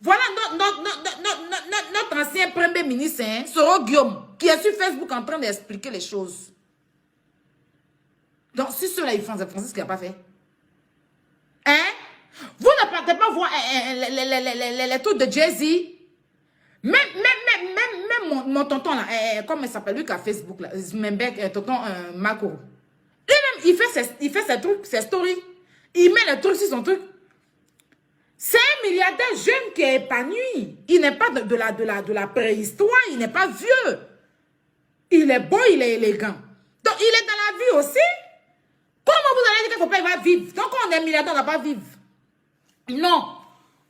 Voilà notre ancien premier ministre, hein, Soro Guillaume, qui est sur Facebook en train d'expliquer les choses. Donc, si ceux-là, ils font, c'est Francis qui n'a pas fait. Hein? Vous ne partez pas voir les trucs de Jay-Z. Même mon tonton, là, comment il s'appelle, lui qui a Facebook, là, Zmembek, tonton Mako. Lui-même, il fait ses trucs, ses stories. Il met les trucs sur son truc. C'est un milliardaire jeune qui est épanoui. Il n'est pas de la préhistoire, il n'est pas vieux. Il est beau, il est élégant. Donc, il est dans la vie aussi. Comment vous allez dire qu'il ne faut pas y vivre? Donc, quand on est milliardaire, on ne doit pas vivre. Non.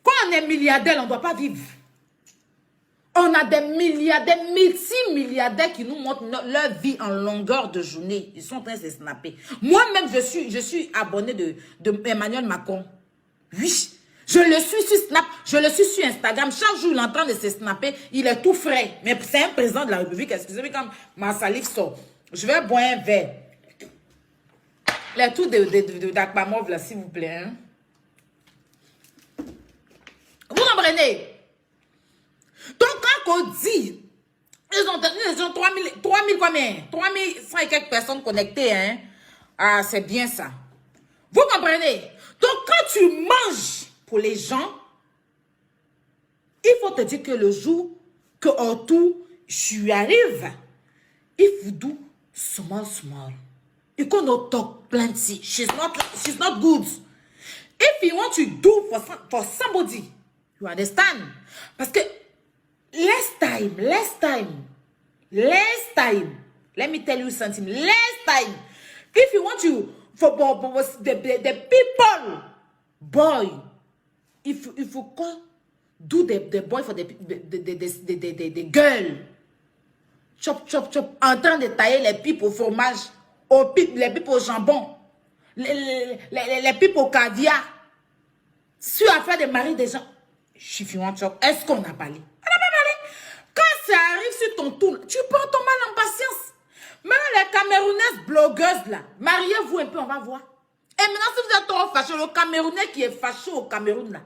Quand on est milliardaire, on ne doit pas vivre. On a des milliardaires, multimilliardaires qui nous montrent leur vie en longueur de journée. Ils sont en train de se snapper. Moi-même, je suis abonné de Emmanuel Macron. Oui. Je le suis sur Snap, je le suis sur Instagram. Chaque jour, il est en train de se snapper. Il est tout frais. Mais c'est un président de la République. Excusez-moi quand ma salive sort. Je vais boire un verre. Les tours d'Akbamov, là, s'il vous plaît. Hein? Vous comprenez? Donc, quand on dit, ils ont 3000 combien? 3100 et quelques personnes connectées. Hein? Ah, c'est bien ça. Vous comprenez? Donc, quand tu manges pour les gens, il faut te dire que le jour que tout je arrive, if you do small, you cannot talk plenty. She's not good. If you want to do for somebody, you understand? Parce que less time, let me tell you something, less time. If you want to, for the people, boy, if you call, do the boy for the girl, chop, en train de tailler les pipes au fromage, les pipes au jambon, les pipes au caviar, sur affaire de mari des gens. Est-ce qu'on a parlé? On n'a pas parlé. Quand ça arrive sur ton tour, tu prends ton mal en patience. Maintenant, les Camerounaises blogueuses, là, mariez-vous un peu, on va voir. Et maintenant, si vous êtes trop fâché, le Camerounais qui est fâché au Cameroun, là,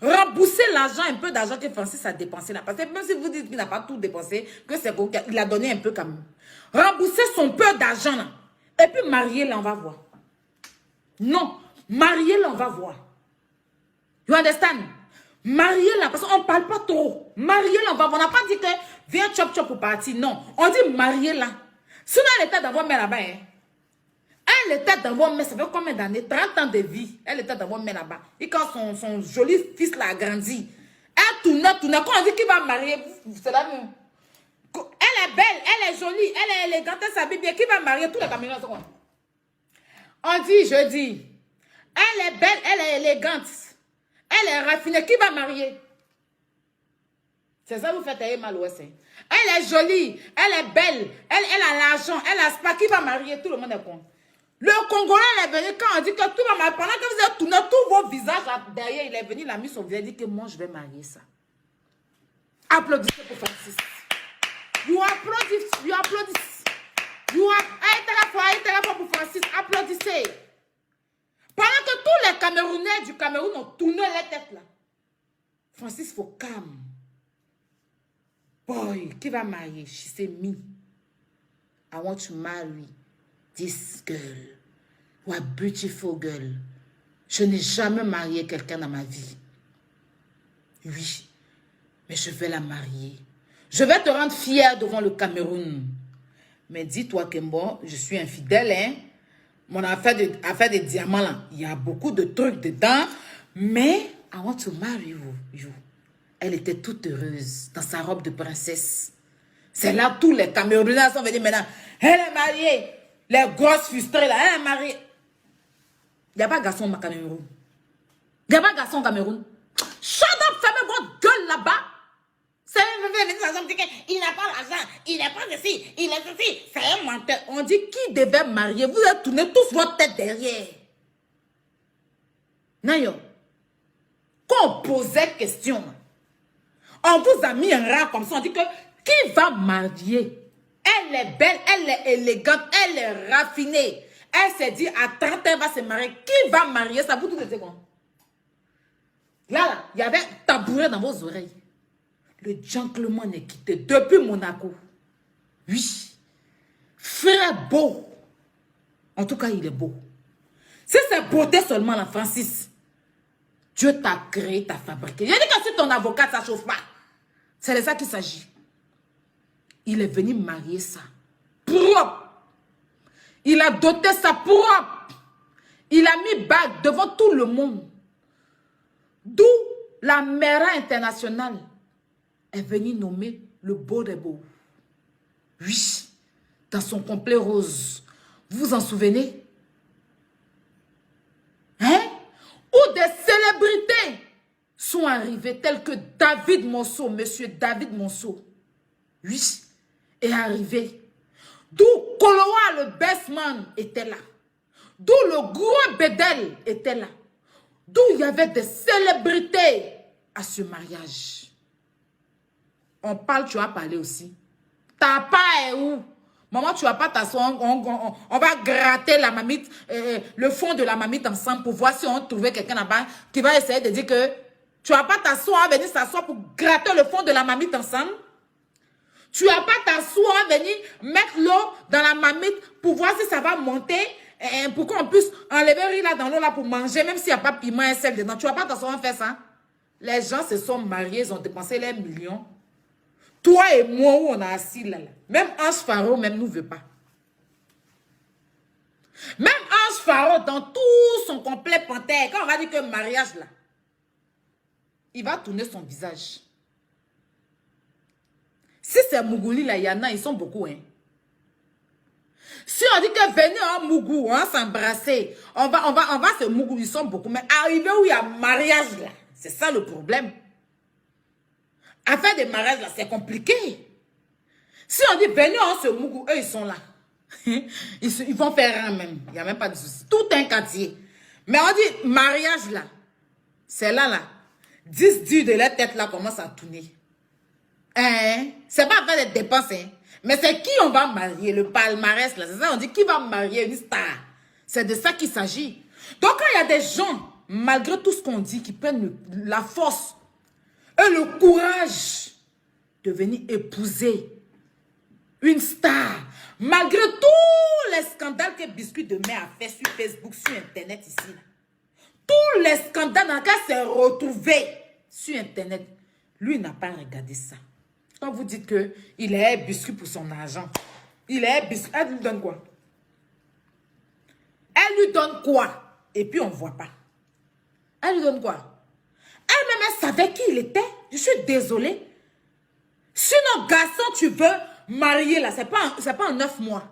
remboursez l'argent, un peu d'argent que Francis a dépensé, là. Parce que même si vous dites qu'il n'a pas tout dépensé, que c'est qu'il a donné un peu quand même. Remboursez son peu d'argent, là. Et puis, mariez-la, on va voir. Non, mariez-la, on va voir. You understand? Mariez-la, parce qu'on ne parle pas trop. Mariez-la, on va voir. On n'a pas dit que viens chop pour partir. Non, on dit mariez-la. Sinon, elle était d'avoir mère là-bas. Hein. Elle était d'avoir mère, ça fait combien d'années? 30 ans de vie. Elle était d'avoir mère là-bas. Et quand son joli fils l'a grandi, elle tournait. Quand on dit qu'il va marier, c'est la même. Elle est belle, elle est jolie, elle est élégante, elle s'habille bien. Qui va marier? Tous les Camerounais sont quoi? On dit, je dis, elle est belle, elle est élégante. Elle est raffinée. Qui va marier? C'est ça vous faites mal au sein. Elle est jolie, elle est belle, elle a l'argent, elle a spa. Qui va marier? Tout le monde est con. Le Congolais est venu quand on dit que tout va marier. Pendant que vous avez tourné tous vos visages derrière, il est venu, il a mis son visage, il dit que moi je vais marier ça. Applaudissez pour Francis. You applaudissez. You are pour Francis. Applaudissez. Pendant que tous Cameroun ont tourné la tête là. Francis, faut calme. Boy, qui va marier? She said, me. I want to marry this girl. What a beautiful girl. Je n'ai jamais marié quelqu'un dans ma vie. Oui, mais je vais la marier. Je vais te rendre fière devant le Cameroun. Mais dis-toi que bon, je suis infidèle, hein. Mon affaire de diamants là, il y a beaucoup de trucs dedans. Mais I want to marry you. Elle était toute heureuse dans sa robe de princesse. C'est là tous les Camerounais sont venus maintenant. Elle est mariée. Les grosses frustrées là, elle est mariée. Il n'y a pas de garçon au Cameroun. Il n'y a pas de garçon au Cameroun. Shut up, fermez votre gueule là-bas. Il n'a pas l'argent, il n'a pas ceci, il a ceci. C'est un menteur. On dit qui devait marier. Vous avez tourné tous votre tête derrière. Nayo, quand on posait question, on vous a mis un rang comme ça. On dit que qui va marier? Elle est belle, elle est élégante, elle est raffinée. Elle s'est dit à 30 ans, elle va se marier. Qui va marier ça? Vous tous les quoi? Là, il y avait un tabouret dans vos oreilles. Le gentleman est quitté depuis Monaco. Oui. Frère beau. En tout cas, il est beau. Si c'est beauté seulement, la Francis, Dieu t'a créé, t'a fabriqué. Il a dit que si ton avocat, ça ne chauffe pas. C'est de ça qu'il s'agit. Il est venu marier ça. Propre. Il a doté ça propre. Il a mis bague devant tout le monde. D'où la mère internationale est venue nommer le beau des beaux. Oui, dans son complet rose. Vous vous en souvenez? Hein? Où des célébrités sont arrivées telles que David Monceau, monsieur David Monceau. Oui, est arrivé. D'où Koloa le best man était là. D'où le gros Bédel était là. D'où il y avait des célébrités à ce mariage. On parle, tu as parlé aussi. Ta part est où? Maman, tu vas pas t'asseoir, on va gratter la mamite, le fond de la mamite ensemble pour voir si on trouvait quelqu'un là-bas qui va essayer de dire que tu vas pas t'asseoir, venir s'asseoir pour gratter le fond de la mamite ensemble. Tu vas pas t'asseoir, venir mettre l'eau dans la mamite pour voir si ça va monter, pour qu'on puisse enlever le riz là dans l'eau là pour manger, même s'il n'y a pas piment et sel dedans. Tu vas pas t'asseoir faire ça. Les gens se sont mariés, ils ont dépensé les millions. Toi et moi, où on a assis là. Même Ange Pharaon, même nous ne veut pas. Même Ange Pharaon, dans tout son complet panthère, quand on va dire que mariage là, il va tourner son visage. Si c'est Mougouli là, il y en a, ils sont beaucoup. Hein. Si on dit que venez en Mougou, on va s'embrasser, on va se Mougou, ils sont beaucoup. Mais arrivé où il y a mariage là, c'est ça le problème. À faire des mariages là, c'est compliqué. Si on dit venez en ce Mougou, eux ils sont là. Ils vont faire un même. Il n'y a même pas de souci. Tout un quartier. Mais on dit mariage là. C'est là. 10 durs de leur tête là commencent à tourner. C'est pas faire des dépenses. Hein. Mais c'est qui on va marier? Le palmarès là. C'est ça, on dit qui va marier une star. C'est de ça qu'il s'agit. Donc quand il y a des gens, malgré tout ce qu'on dit, qui prennent la force et le courage de venir épouser une star, malgré tous les scandales que Biscuit de Mer a fait sur Facebook, sur Internet ici. Là. Tous les scandales dans lesquels s'est retrouvé sur Internet. Lui n'a pas regardé ça. Quand vous dites qu'il est Biscuit pour son argent, il est Biscuit, elle lui donne quoi? Elle lui donne quoi? Et puis on ne voit pas. Elle lui donne quoi? Elle-même, elle savait qui il était. Je suis désolée. Sinon, garçon, tu veux marier là, c'est pas en 9 mois.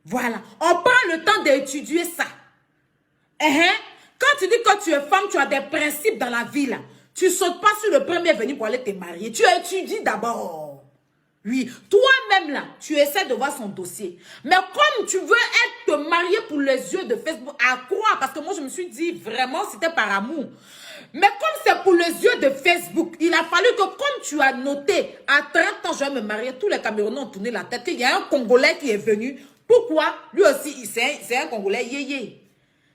Voilà. On prend le temps d'étudier ça. Quand tu dis que tu es femme, tu as des principes dans la vie là. Tu ne sautes pas sur le premier venu pour aller te marier. Tu étudies d'abord. Oui. Toi-même là, tu essaies de voir son dossier. Mais comme tu veux te marier pour les yeux de Facebook, à quoi? Parce que moi, je me suis dit vraiment, c'était par amour. Mais comme c'est pour les yeux de Facebook, il a fallu que comme tu as noté, à 30 ans, je vais me marier, tous les Camerounais ont tourné la tête, qu'il y a un Congolais qui est venu. Pourquoi? Lui aussi, c'est un Congolais yéyé.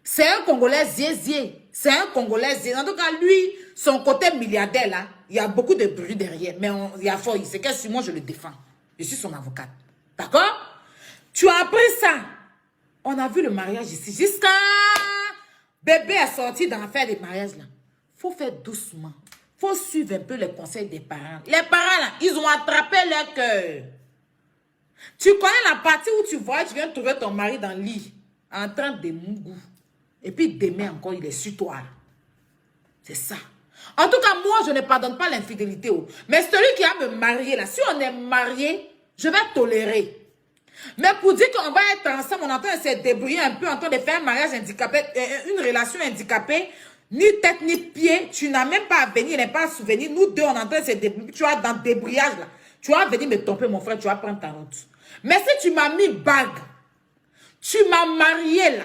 C'est un Congolais ziézié. C'est un Congolais. En tout cas, lui, son côté milliardaire, là, il y a beaucoup de bruit derrière. Mais il y a fort. C'est que si moi, je le défends. Je suis son avocate. D'accord? Tu as appris ça. On a vu le mariage ici. Jusqu'à bébé est sorti dans l'affaire des mariages, là. Faut faire doucement. Faut suivre un peu les conseils des parents. Les parents, là, ils ont attrapé leur cœur. Tu connais la partie où tu vois, tu viens trouver ton mari dans le lit, en train de mougou. Et puis demain encore, il est sur toi. C'est ça. En tout cas, moi, je ne pardonne pas l'infidélité. Mais celui qui a me marié, là, si on est marié, je vais tolérer. Mais pour dire qu'on va être ensemble, on est en train de se débrouiller un peu, en train de faire un mariage handicapé, une relation handicapée, ni tête ni pied, tu n'as même pas à venir, il n'est pas à souvenir. Nous deux, on est en train de se débrouiller. Tu vois, dans le débrouillage, là, tu vas venir me tromper, mon frère, tu vas prendre ta route. Mais si tu m'as mis bague, tu m'as marié, là,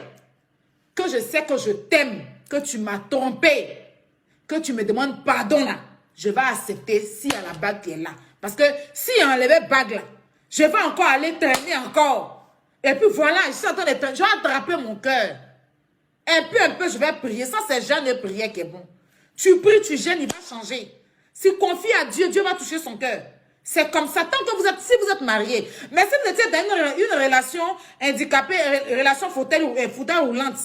que je sais que je t'aime, que tu m'as trompé, que tu me demandes pardon, là, je vais accepter s'il y a la bague qui est là. Parce que s'il y a enlevé bague, là, je vais encore aller traîner encore. Et puis voilà, je suis en train de traîner. Je vais attraper mon cœur. Un peu, je vais prier. Ça, c'est jeûne et prière qui est bon. Tu pries, tu gênes, il va changer. Si confie à Dieu, Dieu va toucher son cœur. C'est comme ça. Tant que vous êtes, si vous êtes marié. Mais si vous étiez dans une relation handicapée, relation fauteuil roulante,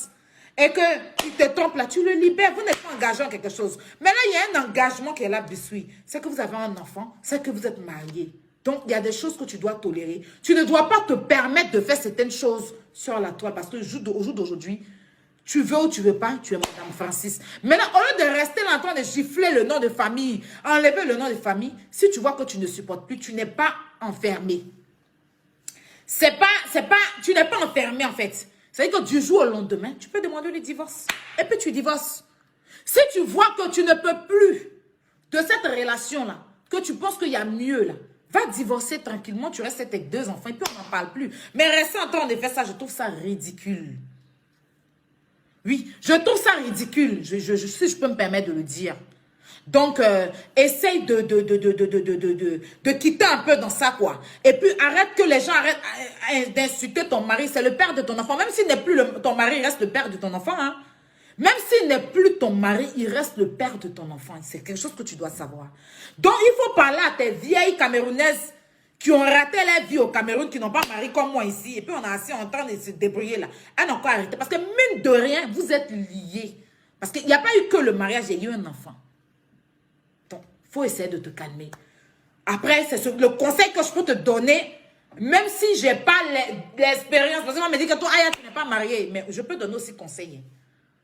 et que tu te trompes là, tu le libères. Vous n'êtes pas engagé en quelque chose. Mais là, il y a un engagement qui est là, biscuit. C'est que vous avez un enfant, c'est que vous êtes marié. Donc, il y a des choses que tu dois tolérer. Tu ne dois pas te permettre de faire certaines choses sur la toile. Parce que au jour d'aujourd'hui, tu veux ou tu veux pas, tu es Madame Francis. Maintenant, au lieu de rester là en train de gifler le nom de famille, enlever le nom de famille, si tu vois que tu ne supportes plus, tu n'es pas enfermé. Tu n'es pas enfermé en fait. C'est-à-dire que du jour au lendemain, tu peux demander le divorce. Et puis tu divorces. Si tu vois que tu ne peux plus de cette relation-là, que tu penses qu'il y a mieux là, va divorcer tranquillement, tu restes avec 2 enfants et puis on n'en parle plus. Mais rester en train de faire ça, je trouve ça ridicule. Oui, je trouve ça ridicule, si je peux me permettre de le dire. Donc, essaye de quitter un peu dans ça, quoi. Et puis, arrête que les gens arrêtent d'insulter ton mari. C'est le père de ton enfant. Même s'il n'est plus ton mari, il reste le père de ton enfant. Hein. Même s'il n'est plus ton mari, il reste le père de ton enfant. C'est quelque chose que tu dois savoir. Donc, il faut parler à tes vieilles Camerounaises qui ont raté leur vie au Cameroun, qui n'ont pas marié comme moi ici. Et puis, on est assis en train de se débrouiller là. Elles n'ont pas arrêté. Parce que, mine de rien, vous êtes liés. Parce qu'il n'y a pas eu que le mariage, il y a eu un enfant. Donc, il faut essayer de te calmer. Après, c'est le conseil que je peux te donner, même si je n'ai pas l'expérience. Parce que moi, on me dit que toi, Aya, tu n'es pas marié. Mais je peux donner aussi conseil.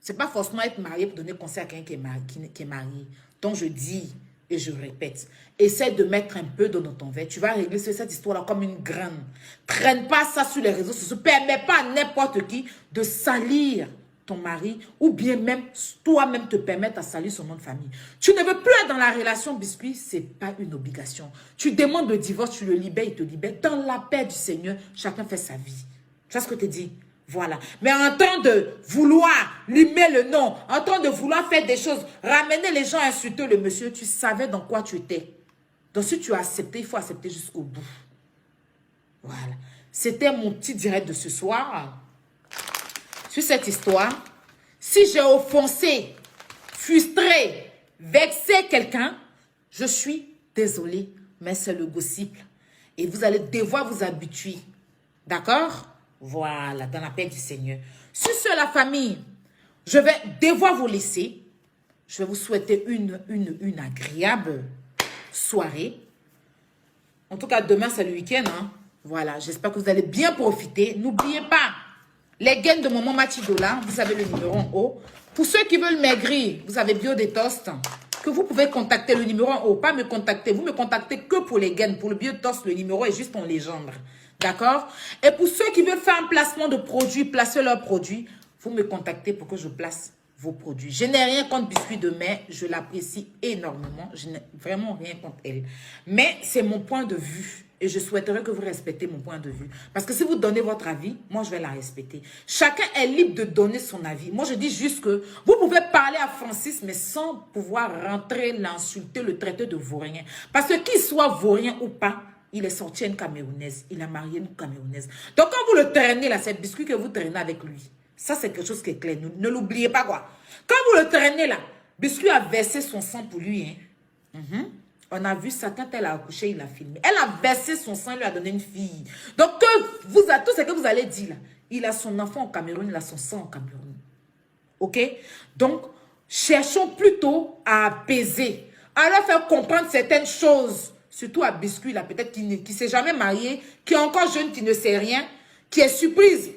Ce n'est pas forcément être marié pour donner conseil à quelqu'un qui est marié. Donc, je dis et je répète, essaie de mettre un peu d'eau dans ton verre. Tu vas régler cette histoire-là comme une graine. Traîne pas ça sur les réseaux sociaux. Ne permets pas à n'importe qui de salir ton mari ou bien même toi-même te permettre à salir son nom de famille. Tu ne veux plus être dans la relation, biscuit, ce n'est pas une obligation. Tu demandes le divorce, tu le libères, il te libère. Dans la paix du Seigneur, chacun fait sa vie. Tu vois ce que je te dis? Voilà. Mais en train de vouloir limer le nom, en train de vouloir faire des choses, ramener les gens à insulter le monsieur, tu savais dans quoi tu étais. Donc si tu as accepté, il faut accepter jusqu'au bout. Voilà. C'était mon petit direct de ce soir. Sur cette histoire, si j'ai offensé, frustré, vexé quelqu'un, je suis désolée, mais c'est le gossip. Et vous allez devoir vous habituer. D'accord? Voilà, dans la paix du Seigneur. Sur ce, la famille, je vais devoir vous laisser. Je vais vous souhaiter une agréable soirée. En tout cas, demain, c'est le week-end. Hein? Voilà, j'espère que vous allez bien profiter. N'oubliez pas, les gaines de Maman Machidola, vous avez le numéro en haut. Pour ceux qui veulent maigrir, vous avez Bio des Toasts, que vous pouvez contacter le numéro en haut. Pas me contacter, vous me contactez que pour les gaines. Pour le Bio Toast, le numéro est juste en légende. D'accord? Et pour ceux qui veulent faire un placement de produits, placer leurs produits, vous me contactez pour que je place vos produits. Je n'ai rien contre Biscuit de Mai, je l'apprécie énormément. Je n'ai vraiment rien contre elle. Mais c'est mon point de vue. Et je souhaiterais que vous respectez mon point de vue. Parce que si vous donnez votre avis, moi je vais la respecter. Chacun est libre de donner son avis. Moi je dis juste que vous pouvez parler à Francis, mais sans pouvoir rentrer, l'insulter, le traiter de vaurien. Parce que qu'il soit vaurien ou pas, il est sorti à une Camerounaise. Il a marié une Camerounaise. Donc quand vous le traînez là, c'est Biscuit que vous traînez avec lui. Ça, c'est quelque chose qui est clair. Ne l'oubliez pas, quoi. Quand vous le traînez, là, Biscuit a versé son sang pour lui. Hein. On a vu ça quand elle a accouché, il a filmé. Elle a versé son sang, il lui a donné une fille. Donc, tout ce que vous allez dire, là, il a son enfant au Cameroun, il a son sang au Cameroun. OK? Donc, cherchons plutôt à apaiser, à leur faire comprendre certaines choses. Surtout à Biscuit, là, peut-être qui ne s'est jamais marié, qui est encore jeune, qui ne sait rien, qui est surprise.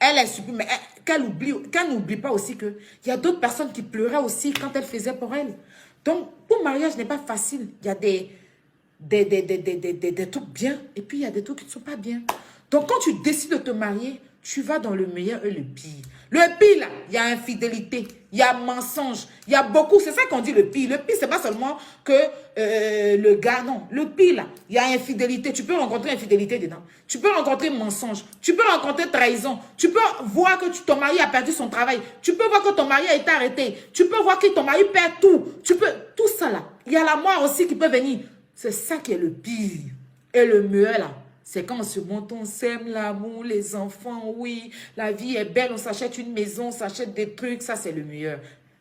Elle est surprise, mais qu'elle n'oublie pas aussi qu'il y a d'autres personnes qui pleuraient aussi quand elle faisait pour elle. Donc, pour mariage n'est pas facile. Il y a des trucs bien et puis il y a des trucs qui ne sont pas bien. Donc, quand tu décides de te marier, tu vas dans le meilleur et le pire. Le pire, là, il y a infidélité, il y a mensonge, il y a beaucoup. C'est ça qu'on dit le pire. Le pire, c'est pas seulement que le gars, non. Le pire, là, il y a infidélité. Tu peux rencontrer infidélité dedans. Tu peux rencontrer mensonge. Tu peux rencontrer trahison. Tu peux voir que ton mari a perdu son travail. Tu peux voir que ton mari a été arrêté. Tu peux voir que ton mari perd tout. Tout ça, là. Il y a la mort aussi qui peut venir. C'est ça qui est le pire. Et le mieux, là, c'est quand on se monte, on s'aime, l'amour, les enfants, oui, la vie est belle, on s'achète une maison, on s'achète des trucs, ça c'est le meilleur.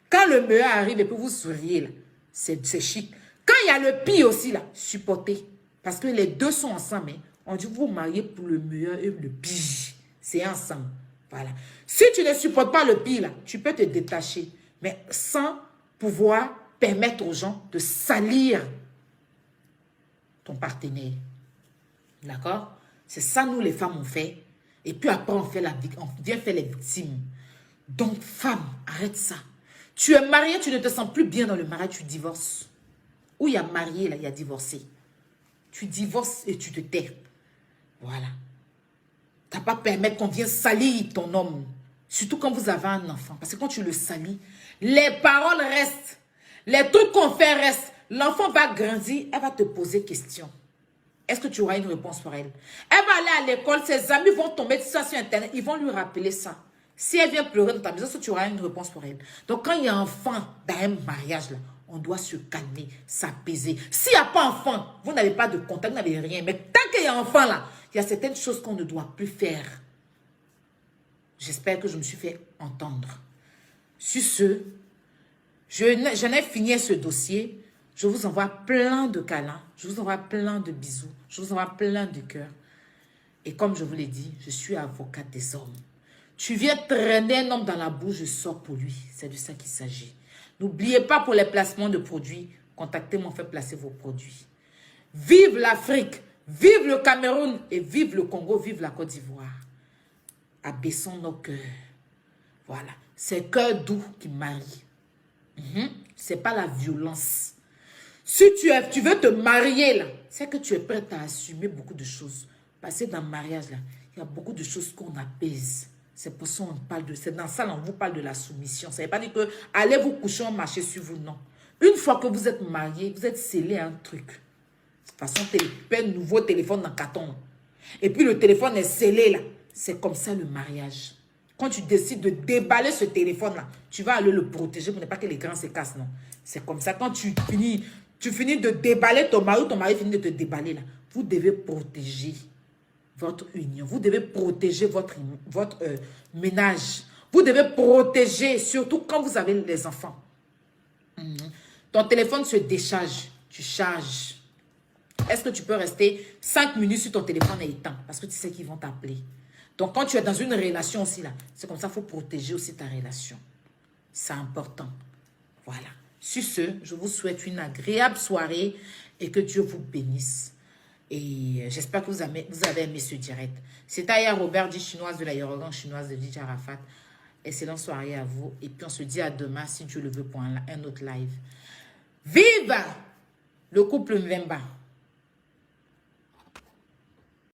Quand le meilleur arrive et puis vous souriez, là, c'est chic. Quand il y a le pire aussi, là, supportez. Parce que les deux sont ensemble. Hein. On dit vous mariez pour le meilleur et le pire. C'est ensemble. Voilà. Si tu ne supportes pas le pire, là, tu peux te détacher. Mais sans pouvoir permettre aux gens de salir ton partenaire. D'accord? C'est ça, nous, les femmes, on fait. Et puis après, on vient faire les victimes. Donc, femme, arrête ça. Tu es mariée, tu ne te sens plus bien dans le mariage, tu divorces. Ou il y a marié, là, il y a divorcé. Tu divorces et tu te tais. Voilà. Tu n'as pas permis qu'on vienne salir ton homme. Surtout quand vous avez un enfant. Parce que quand tu le salis, les paroles restent. Les trucs qu'on fait restent. L'enfant va grandir, elle va te poser question. Est-ce que tu auras une réponse pour elle? Elle va aller à l'école, ses amis vont tomber sur Internet, ils vont lui rappeler ça. Si elle vient pleurer dans ta maison, est-ce que tu auras une réponse pour elle? Donc quand il y a un enfant dans un mariage, là, on doit se calmer, s'apaiser. S'il n'y a pas enfant, vous n'avez pas de contact, vous n'avez rien. Mais tant qu'il y a enfant là, il y a certaines choses qu'on ne doit plus faire. J'espère que je me suis fait entendre. Sur ce, j'en ai fini ce dossier. Je vous envoie plein de câlins. Je vous envoie plein de bisous. Je vous envoie plein de cœurs. Et comme je vous l'ai dit, je suis avocate des hommes. Tu viens traîner un homme dans la bouche, je sors pour lui. C'est de ça qu'il s'agit. N'oubliez pas pour les placements de produits, contactez-moi, faites placer vos produits. Vive l'Afrique, vive le Cameroun et vive le Congo, vive la Côte d'Ivoire. Abaissons nos cœurs. Voilà. C'est cœur doux qui marie. C'est pas la violence. Si tu veux te marier, là, c'est que tu es prête à assumer beaucoup de choses. Parce que dans le mariage, là, il y a beaucoup de choses qu'on apaise. C'est pour ça qu'on parle de... C'est dans ça qu'on vous parle de la soumission. Ça ne veut pas dire que allez vous coucher, on marche sur vous, non. Une fois que vous êtes marié, vous êtes scellé à un truc. De toute façon, tu as un nouveau téléphone dans le carton. Et puis le téléphone est scellé, là. C'est comme ça le mariage. Quand tu décides de déballer ce téléphone-là, tu vas aller le protéger pour ne pas que l'écran se casse, non. C'est comme ça. Quand tu finis de déballer ton mari finit de te déballer, là. Vous devez protéger votre union. Vous devez protéger votre ménage. Vous devez protéger, surtout quand vous avez les enfants. Ton téléphone se décharge. Tu charges. Est-ce que tu peux rester 5 minutes sur ton téléphone éteint? Parce que tu sais qu'ils vont t'appeler. Donc, quand tu es dans une relation aussi, là, c'est comme ça, il faut protéger aussi ta relation. C'est important. Voilà. Sur ce, je vous souhaite une agréable soirée et que Dieu vous bénisse. Et j'espère que vous avez aimé ce direct. C'est Aya Robert, dit chinoise de la Yorogan, chinoise de DJ Arafat. Excellente soirée à vous. Et puis on se dit à demain, si Dieu le veut, pour un autre live. Vive le couple Mbemba!